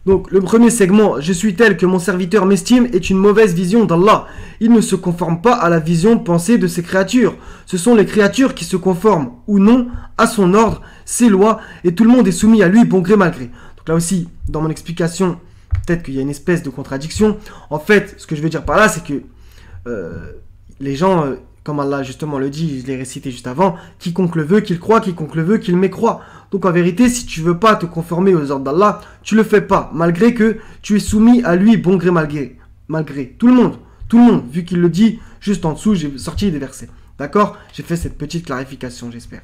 Donc, le premier segment, je suis tel que mon serviteur m'estime, est une mauvaise vision d'Allah. Il ne se conforme pas à la vision pensée de ses créatures. Ce sont les créatures qui se conforment ou non à son ordre, ses lois, et tout le monde est soumis à lui bon gré mal gré. Donc là aussi, dans mon explication, peut-être qu'il y a une espèce de contradiction. En fait, ce que je veux dire par là, c'est que les gens, comme Allah justement le dit, je l'ai récité juste avant, quiconque le veut, qu'il croit, quiconque le veut, qu'il mécroit. Donc en vérité, si tu veux pas te conformer aux ordres d'Allah, tu le fais pas, malgré que tu es soumis à lui bon gré malgré. Tout le monde, vu qu'il le dit juste en dessous, j'ai sorti des versets. D'accord? J'ai fait cette petite clarification, j'espère.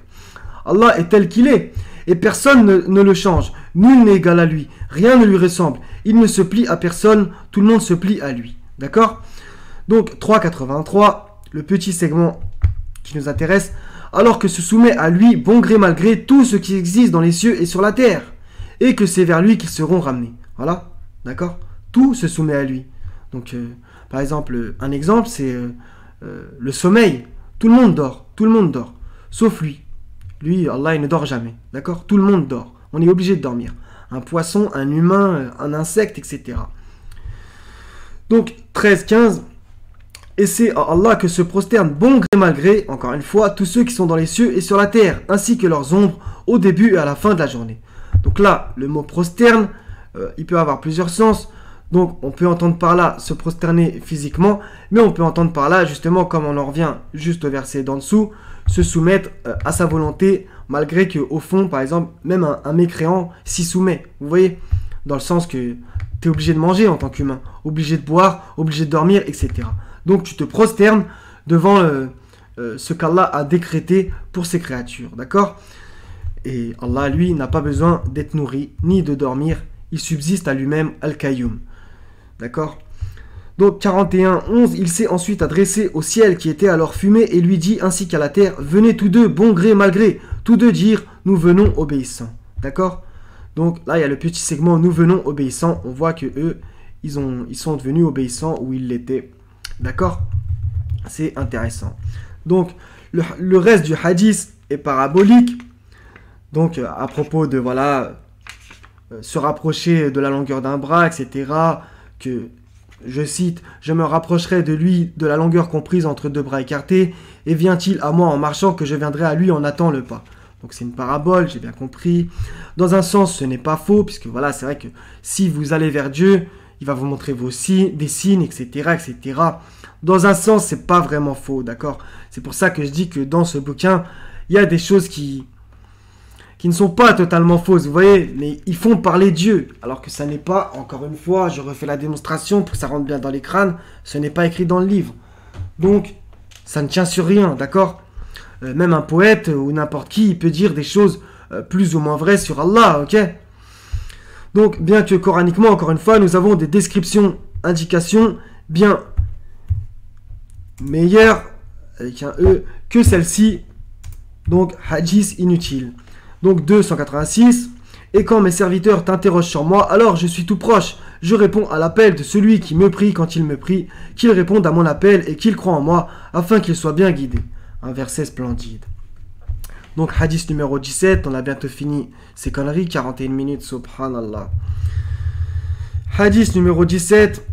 Allah est tel qu'il est, et personne ne le change. Nul n'est égal à lui, rien ne lui ressemble. Il ne se plie à personne, tout le monde se plie à lui. D'accord? Donc 3,83, le petit segment qui nous intéresse. Alors que se soumet à lui, bon gré mal gré, tout ce qui existe dans les cieux et sur la terre, et que c'est vers lui qu'ils seront ramenés. Voilà, d'accord? Tout se soumet à lui. Donc, par exemple, un exemple, c'est le sommeil. Tout le monde dort, sauf lui. Lui, Allah, il ne dort jamais, d'accord? Tout le monde dort, on est obligé de dormir. Un poisson, un humain, un insecte, etc. Donc, 13-15... Et c'est à Allah que se prosternent bon gré mal gré, encore une fois, tous ceux qui sont dans les cieux et sur la terre, ainsi que leurs ombres, au début et à la fin de la journée. Donc là, le mot prosterne, il peut avoir plusieurs sens. Donc on peut entendre par là se prosterner physiquement, mais on peut entendre par là, justement, comme on en revient juste au verset d'en dessous, se soumettre à sa volonté, malgré qu'au fond, par exemple, même un mécréant s'y soumet. Vous voyez? Dans le sens que tu es obligé de manger en tant qu'humain, obligé de boire, obligé de dormir, etc. Donc tu te prosternes devant ce qu'Allah a décrété pour ses créatures, d'accord? Et Allah, lui, n'a pas besoin d'être nourri, ni de dormir, il subsiste à lui-même, Al-Qayyum, d'accord? Donc 41-11, il s'est ensuite adressé au ciel qui était alors fumé et lui dit ainsi qu'à la terre, venez tous deux, bon gré mal gré, tous deux dire, nous venons obéissants, d'accord? Donc là, il y a le petit segment, nous venons obéissants, on voit que eux, ils sont devenus obéissants où ils l'étaient. D'accord? C'est intéressant. Donc, le reste du hadith est parabolique. Donc, à propos de, voilà, se rapprocher de la longueur d'un bras, etc. Que, je cite, « Je me rapprocherai de lui de la longueur comprise entre deux bras écartés, et vient-il à moi en marchant que je viendrai à lui en hâtant le pas ?» Donc c'est une parabole, j'ai bien compris. Dans un sens, ce n'est pas faux, puisque voilà, c'est vrai que si vous allez vers Dieu, il va vous montrer des signes, etc., etc. Dans un sens, c'est pas vraiment faux, d'accord? C'est pour ça que je dis que dans ce bouquin, il y a des choses qui ne sont pas totalement fausses, vous voyez, mais ils font parler Dieu, alors que ça n'est pas, encore une fois, je refais la démonstration pour que ça rentre bien dans les crânes, ce n'est pas écrit dans le livre. Donc, ça ne tient sur rien, d'accord? Même un poète ou n'importe qui, il peut dire des choses plus ou moins vraies sur Allah, ok? Donc, bien que coraniquement, encore une fois, nous avons des descriptions, indications bien meilleures, avec un E, que celle-ci, donc hadith inutile. Donc 286, et quand mes serviteurs t'interrogent sur moi, alors je suis tout proche. Je réponds à l'appel de celui qui me prie quand il me prie, qu'il réponde à mon appel et qu'il croit en moi, afin qu'il soit bien guidé. Un verset splendide. Donc hadith numéro 17, on a bientôt fini ces conneries, 41 minutes, subhanallah. Hadith numéro 17,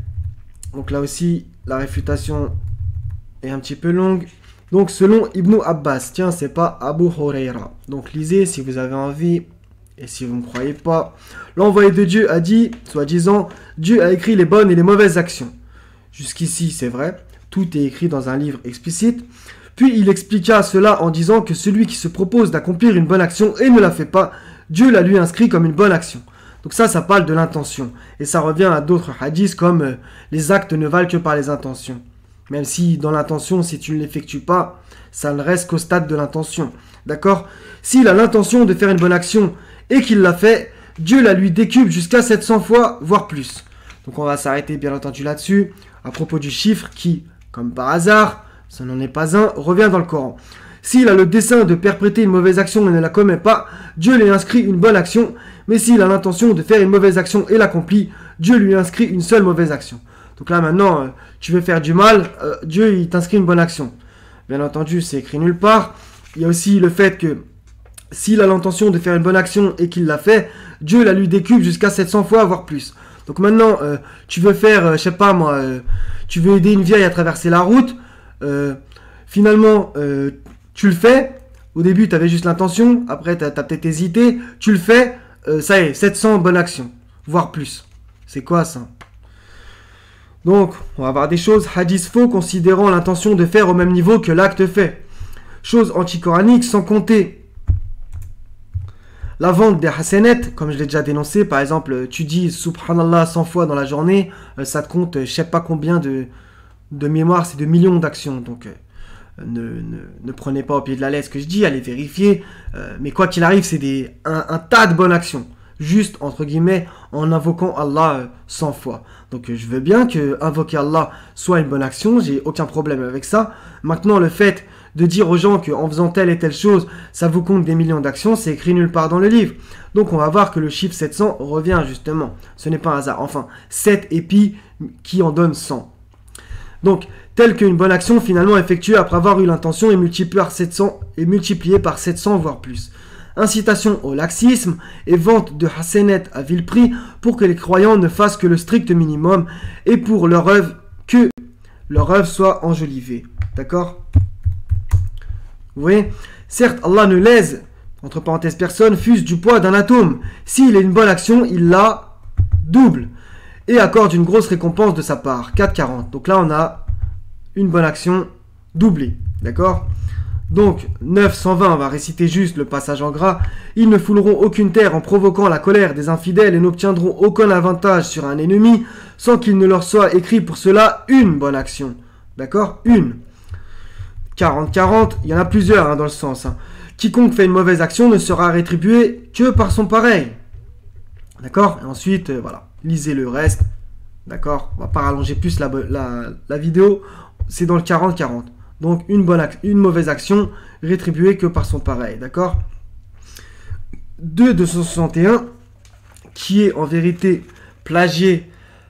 donc là aussi, la réfutation est un petit peu longue. Donc selon Ibn Abbas, tiens, c'est pas Abu Huraira. Donc lisez si vous avez envie, et si vous ne croyez pas. L'envoyé de Dieu a dit, soi-disant, Dieu a écrit les bonnes et les mauvaises actions. Jusqu'ici, c'est vrai, tout est écrit dans un livre explicite. Puis il expliqua cela en disant que celui qui se propose d'accomplir une bonne action et ne la fait pas, Dieu la lui inscrit comme une bonne action. Donc ça parle de l'intention. Et ça revient à d'autres hadiths comme les actes ne valent que par les intentions. Même si dans l'intention, si tu ne l'effectues pas, ça ne reste qu'au stade de l'intention. D'accord? S'il a l'intention de faire une bonne action et qu'il l'a fait, Dieu la lui décuple jusqu'à 700 fois, voire plus. Donc on va s'arrêter bien entendu là-dessus, à propos du chiffre qui, comme par hasard, ce n'en est pas un, revient dans le Coran. S'il a le dessein de perpétrer une mauvaise action et ne la commet pas, Dieu lui inscrit une bonne action. Mais s'il a l'intention de faire une mauvaise action et l'accomplit, Dieu lui inscrit une seule mauvaise action. Donc là maintenant, tu veux faire du mal, Dieu il t'inscrit une bonne action. Bien entendu, c'est écrit nulle part. Il y a aussi le fait que s'il a l'intention de faire une bonne action et qu'il l'a fait, Dieu la lui décuple jusqu'à 700 fois, voire plus. Donc maintenant, tu veux faire, je sais pas moi, tu veux aider une vieille à traverser la route, finalement, tu le fais. Au début, tu avais juste l'intention, après tu as peut-être hésité, tu le fais, ça y est, 700 bonnes actions, voire plus. C'est quoi ça ? Donc, on va avoir des choses hadith faux considérant l'intention de faire au même niveau que l'acte fait. Chose anticoranique sans compter la vente des hasanettes, comme je l'ai déjà dénoncé. Par exemple, tu dis subhanallah 100 fois dans la journée, ça te compte je sais pas combien de mémoire, c'est de millions d'actions. Donc, ne prenez pas au pied de la lettre ce que je dis, allez vérifier. Mais quoi qu'il arrive, c'est un tas de bonnes actions. Juste, entre guillemets, en invoquant Allah 100 fois. Donc je veux bien que invoquer Allah soit une bonne action, j'ai aucun problème avec ça. Maintenant, le fait de dire aux gens qu'en faisant telle et telle chose, ça vous compte des millions d'actions, c'est écrit nulle part dans le livre. Donc on va voir que le chiffre 700 revient justement. Ce n'est pas un hasard. Enfin, 7 épis qui en donnent 100. Donc, telle qu'une bonne action finalement effectuée après avoir eu l'intention et multipliée par 700 voire plus. Incitation au laxisme et vente de hasanettes à vil prix pour que les croyants ne fassent que le strict minimum et pour leur œuvre que leur œuvre soit enjolivée. D'accord? Vous voyez? Certes, Allah ne lèse, entre parenthèses, personne, fût du poids d'un atome. S'il est une bonne action, il la double et accorde une grosse récompense de sa part. 4,40. Donc là, on a une bonne action doublée. D'accord? Donc, 920, on va réciter juste le passage en gras. Ils ne fouleront aucune terre en provoquant la colère des infidèles et n'obtiendront aucun avantage sur un ennemi sans qu'il ne leur soit écrit pour cela une bonne action. D'accord? Une. 40-40, il y en a plusieurs dans le sens. Quiconque fait une mauvaise action ne sera rétribué que par son pareil. D'accord? Et ensuite, voilà, lisez le reste. D'accord? On va pas rallonger plus la vidéo. C'est dans le 40-40. Donc, une mauvaise action rétribuée que par son pareil, d'accord? 261, qui est en vérité plagié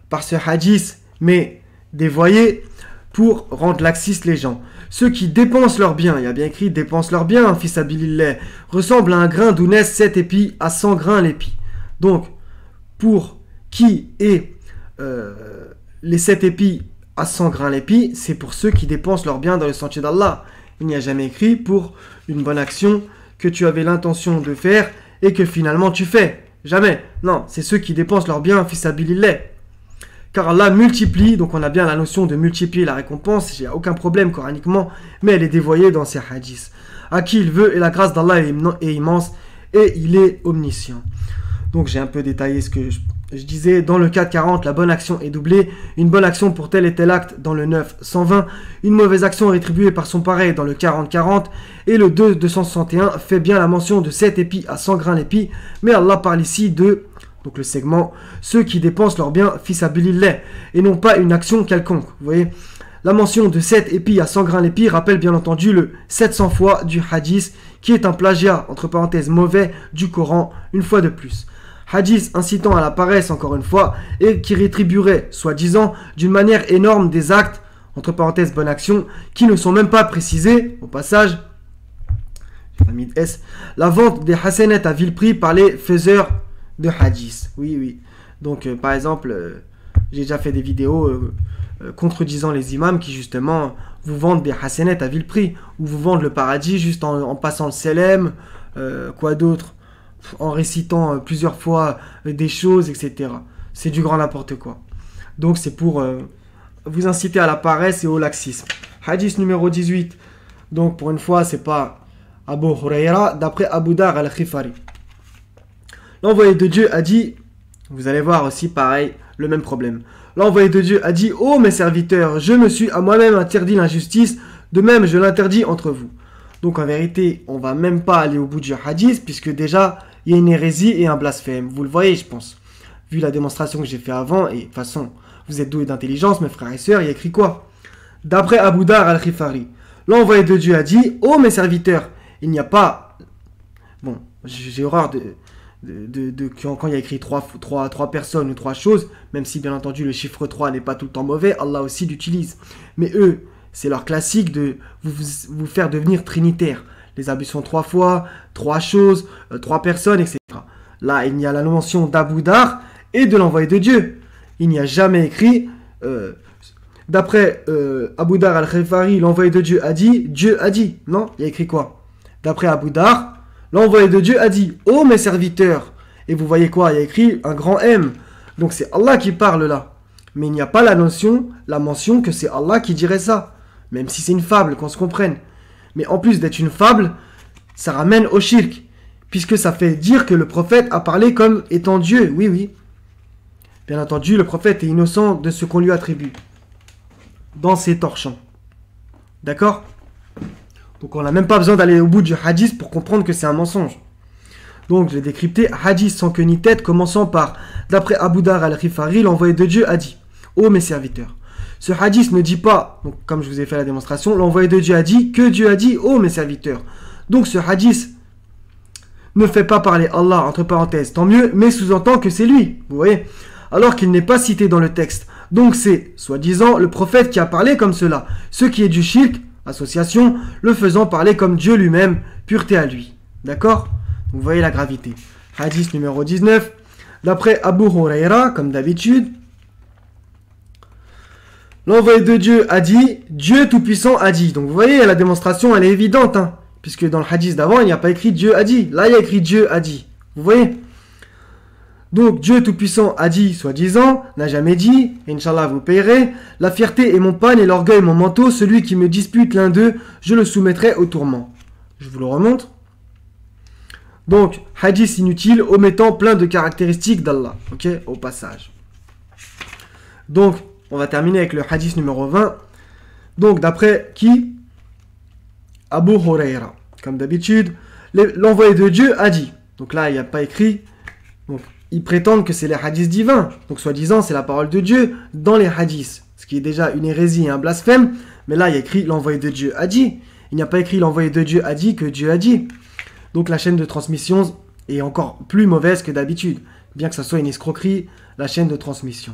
par ce hadith, mais dévoyé. pour rendre laxistes les gens. Ceux qui dépensent leurs biens, il y a bien écrit dépensent leurs biens, fils abilillah, ressemblent à un grain d'où naissent 7 épis à 100 grains l'épi. Donc, pour qui est les 7 épis à 100 grains l'épi, c'est pour ceux qui dépensent leurs biens dans le sentier d'Allah. Il n'y a jamais écrit pour une bonne action que tu avais l'intention de faire et que finalement tu fais. Jamais. Non, c'est ceux qui dépensent leurs biens, fils abilillah. Car Allah multiplie, donc on a bien la notion de multiplier la récompense, il n'y a aucun problème coraniquement, mais elle est dévoyée dans ces hadiths. À qui il veut, et la grâce d'Allah est immense, et il est omniscient. Donc j'ai un peu détaillé ce que je disais. Dans le 440, la bonne action est doublée. Une bonne action pour tel et tel acte dans le 9, 120. Une mauvaise action rétribuée par son pareil dans le 40, 40. Et le 2, 261 fait bien la mention de 7 épis à 100 grains l'épi. Mais Allah parle ici de... Donc le segment, ceux qui dépensent leurs biens fils abilillah et non pas une action quelconque. Vous voyez, la mention de 7 épis à 100 grains l'épi rappelle bien entendu le 700 fois du hadith qui est un plagiat, entre parenthèses mauvais, du Coran, une fois de plus. Hadith incitant à la paresse encore une fois et qui rétribuerait, soi-disant, d'une manière énorme des actes, entre parenthèses bonne action, qui ne sont même pas précisés, au passage, la vente des hasanat à vil prix par les faiseurs de hadith. Oui. Donc, par exemple, j'ai déjà fait des vidéos contredisant les imams qui, justement, vous vendent des hasanat à vil prix, ou vous vendent le paradis juste en passant le selem, quoi d'autre, en récitant plusieurs fois des choses, etc. C'est du grand n'importe quoi. Donc, c'est pour vous inciter à la paresse et au laxisme. Hadith numéro 18. Donc, pour une fois, c'est pas Abu Huraira, d'après Abu Dar al-Khifari. L'envoyé de Dieu a dit, vous allez voir aussi pareil, le même problème. L'envoyé de Dieu a dit, ô mes serviteurs, je me suis à moi-même interdit l'injustice, de même je l'interdis entre vous. Donc en vérité, on va même pas aller au bout du hadith, puisque déjà, il y a une hérésie et un blasphème. Vous le voyez, je pense. Vu la démonstration que j'ai fait avant, et de toute façon, vous êtes doués d'intelligence, mes frères et sœurs, il y a écrit quoi? D'après Abu Dar al-Khifari, l'envoyé de Dieu a dit, ô mes serviteurs, il n'y a pas... Bon, j'ai horreur quand il y a écrit trois personnes ou 3 choses, même si bien entendu le chiffre 3 n'est pas tout le temps mauvais, Allah aussi l'utilise. Mais eux, c'est leur classique de vous faire devenir trinitaire. Les ablutions 3 fois, 3 choses, 3 personnes, etc. Là, il y a la mention d'Abu Dar et de l'envoyé de Dieu. Il n'y a jamais écrit, d'après Abu Dar al-Khifari, l'envoyé de Dieu a dit, Dieu a dit. Non, il y a écrit quoi? D'après Abu Dar, l'envoyé de Dieu a dit, ô mes serviteurs. Et vous voyez quoi? Il y a écrit un grand M. Donc c'est Allah qui parle là. Mais il n'y a pas la mention que c'est Allah qui dirait ça. Même si c'est une fable, qu'on se comprenne. Mais en plus d'être une fable, ça ramène au shirk. Puisque ça fait dire que le prophète a parlé comme étant Dieu. Oui. Bien entendu, le prophète est innocent de ce qu'on lui attribue. Dans ses torchons. D'accord? Donc on n'a même pas besoin d'aller au bout du hadith pour comprendre que c'est un mensonge. Donc je l'ai décrypté, hadith sans queue ni tête, commençant par, d'après Abu Dar al-Khifari, l'envoyé de Dieu a dit, ô mes serviteurs. Ce hadith ne dit pas, donc comme je vous ai fait la démonstration, l'envoyé de Dieu a dit, que Dieu a dit, ô mes serviteurs. Donc ce hadith ne fait pas parler Allah, entre parenthèses, tant mieux, mais sous-entend que c'est lui, vous voyez, alors qu'il n'est pas cité dans le texte. Donc c'est, soi-disant, le prophète qui a parlé comme cela, ce qui est du shirk, association, le faisant parler comme Dieu lui-même, pureté à lui. D'accord? Vous voyez la gravité. Hadith numéro 19. D'après Abu Huraira, comme d'habitude, l'envoyé de Dieu a dit, Dieu Tout-Puissant a dit. Donc vous voyez, la démonstration, elle est évidente, hein, puisque dans le hadith d'avant, il n'y a pas écrit Dieu a dit. Là, il y a écrit Dieu a dit. Vous voyez? Donc Dieu Tout-Puissant a dit, soi-disant, n'a jamais dit, et Inch'Allah vous payerez, la fierté est mon pagne et l'orgueil mon manteau, celui qui me dispute l'un d'eux, je le soumettrai au tourment. Je vous le remonte. Donc, hadith inutile, omettant plein de caractéristiques d'Allah, ok, au passage. Donc, on va terminer avec le hadith numéro 20. Donc, d'après qui? Abu Huraira. Comme d'habitude, l'envoyé de Dieu a dit. Donc là, il n'y a pas écrit. Donc, ils prétendent que c'est les hadiths divins. Donc, soi-disant, c'est la parole de Dieu dans les hadiths. Ce qui est déjà une hérésie et un blasphème. Mais là, il y a écrit l'envoyé de Dieu a dit. Il n'y a pas écrit l'envoyé de Dieu a dit que Dieu a dit. Donc, la chaîne de transmission est encore plus mauvaise que d'habitude. Bien que ça soit une escroquerie, la chaîne de transmission.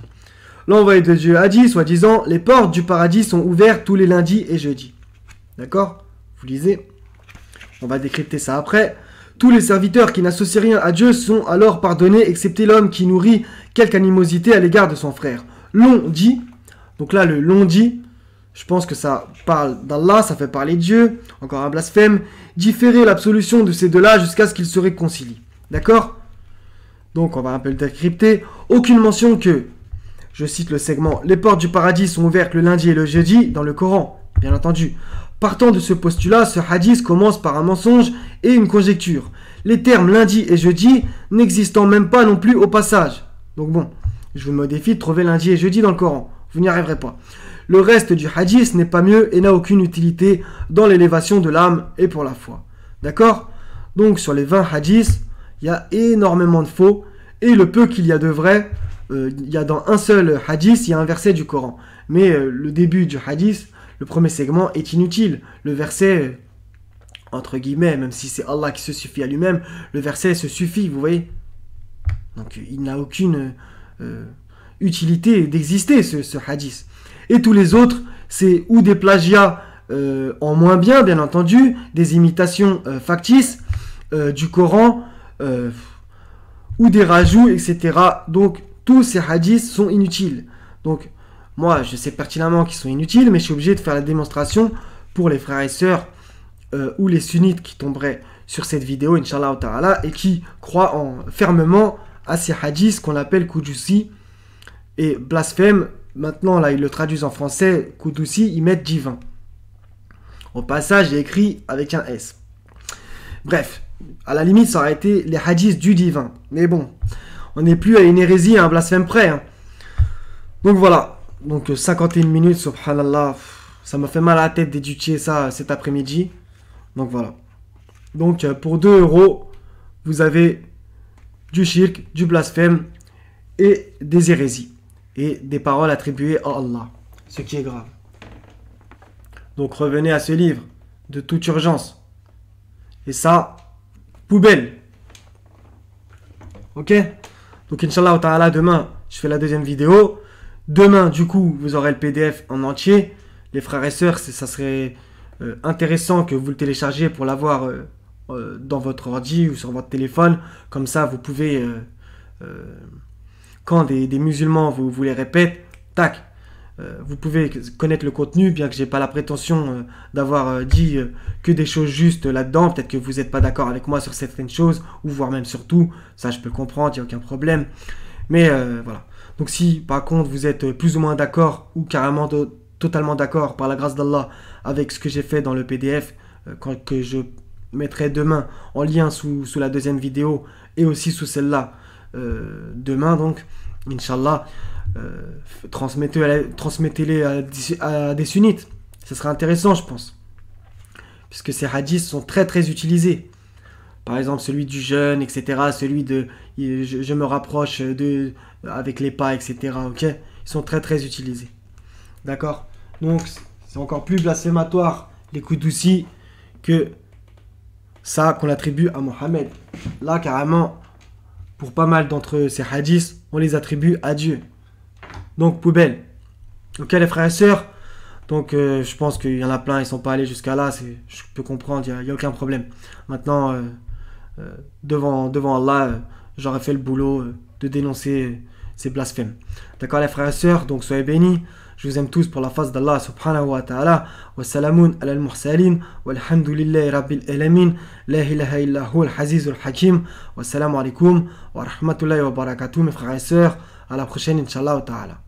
L'envoyé de Dieu a dit, soi-disant, les portes du paradis sont ouvertes tous les lundis et jeudis. D'accord? Vous lisez. On va décrypter ça après. Tous les serviteurs qui n'associent rien à Dieu sont alors pardonnés, excepté l'homme qui nourrit quelque animosité à l'égard de son frère. L'on dit, donc là le l'on dit, je pense que ça parle d'Allah, ça fait parler de Dieu, encore un blasphème, différer l'absolution de ces deux-là jusqu'à ce qu'ils se réconcilient. D'accord? Donc on va un peu le décrypter. Aucune mention que, je cite le segment, les portes du paradis sont ouvertes le lundi et le jeudi dans le Coran, bien entendu. Partant de ce postulat, ce hadith commence par un mensonge et une conjecture. Les termes lundi et jeudi n'existant même pas non plus au passage. Donc bon, je vous me défie de trouver lundi et jeudi dans le Coran. Vous n'y arriverez pas. Le reste du hadith n'est pas mieux et n'a aucune utilité dans l'élévation de l'âme et pour la foi. D'accord? Donc sur les 20 hadiths, il y a énormément de faux. Et le peu qu'il y a de vrai, il y a dans un seul hadith, il y a un verset du Coran. Mais le début du hadith, le premier segment est inutile. Le verset, entre guillemets, même si c'est Allah qui se suffit à lui-même, le verset se suffit, vous voyez. Donc il n'a aucune utilité d'exister, ce hadith. Et tous les autres, c'est ou des plagiats en moins bien entendu, des imitations factices du Coran, ou des rajouts, etc. Donc tous ces hadiths sont inutiles. Donc moi, je sais pertinemment qu'ils sont inutiles, mais je suis obligé de faire la démonstration pour les frères et sœurs ou les sunnites qui tomberaient sur cette vidéo, Inch'Allah ta'ala, et qui croient fermement à ces hadiths qu'on appelle Qudusi et blasphème. Maintenant, là, ils le traduisent en français, Qudusi, ils mettent divin. Au passage, il est écrit avec un S. Bref, à la limite, ça aurait été les hadiths du divin. Mais bon, on n'est plus à une hérésie, à un blasphème près. Hein. Donc voilà. Donc 51 minutes, subhanallah, ça me fait mal à la tête d'étudier ça cet après-midi. Donc voilà. Donc pour 2 €, vous avez du shirk, du blasphème et des hérésies. Et des paroles attribuées à Allah. Ce qui est grave. Donc revenez à ce livre de toute urgence. Et ça, poubelle. Ok? Donc Inch'Allah ta'ala, demain, je fais la deuxième vidéo. Demain, du coup, vous aurez le PDF en entier. Les frères et sœurs, ça serait intéressant que vous le téléchargiez pour l'avoir dans votre ordi ou sur votre téléphone. Comme ça, vous pouvez, quand des musulmans vous les répètent, tac, vous pouvez connaître le contenu, bien que j'ai pas la prétention d'avoir dit que des choses justes là-dedans. Peut-être que vous n'êtes pas d'accord avec moi sur certaines choses, ou voire même sur tout. Ça, je peux le comprendre, il n'y a aucun problème. Mais voilà. Donc si par contre vous êtes plus ou moins d'accord ou carrément totalement d'accord par la grâce d'Allah avec ce que j'ai fait dans le PDF que je mettrai demain en lien sous la deuxième vidéo et aussi sous celle-là demain, donc Inch'Allah, transmettez-les à des sunnites. Ce sera intéressant, je pense, puisque ces hadiths sont très très utilisés. Par exemple, celui du jeûne, etc. Celui de je me rapproche avec les pas, etc. Ok, ils sont très très utilisés. D'accord? Donc, c'est encore plus blasphématoire les Qudusi que ça qu'on attribue à Mohammed. Là, carrément, pour pas mal d'entre ces hadiths, on les attribue à Dieu. Donc, poubelle. Ok, les frères et sœurs? Donc, je pense qu'il y en a plein, ils sont pas allés jusqu'à là. Je peux comprendre, il n'y a aucun problème. Maintenant, devant Allah, j'aurais fait le boulot de dénoncer ces blasphèmes. D'accord, les frères et sœurs? Donc, soyez bénis. Je vous aime tous pour la face d'Allah subhanahu wa ta'ala. Wa salamun ala al-mursalin. Walhamdulillahi rabbil alamin. La ilaha illa hu al-hazizul hakim. Wa salamu alaikum wa rahmatullahi wa barakatuh, mes frères et sœurs. À la prochaine, Inch'Allah ta'ala.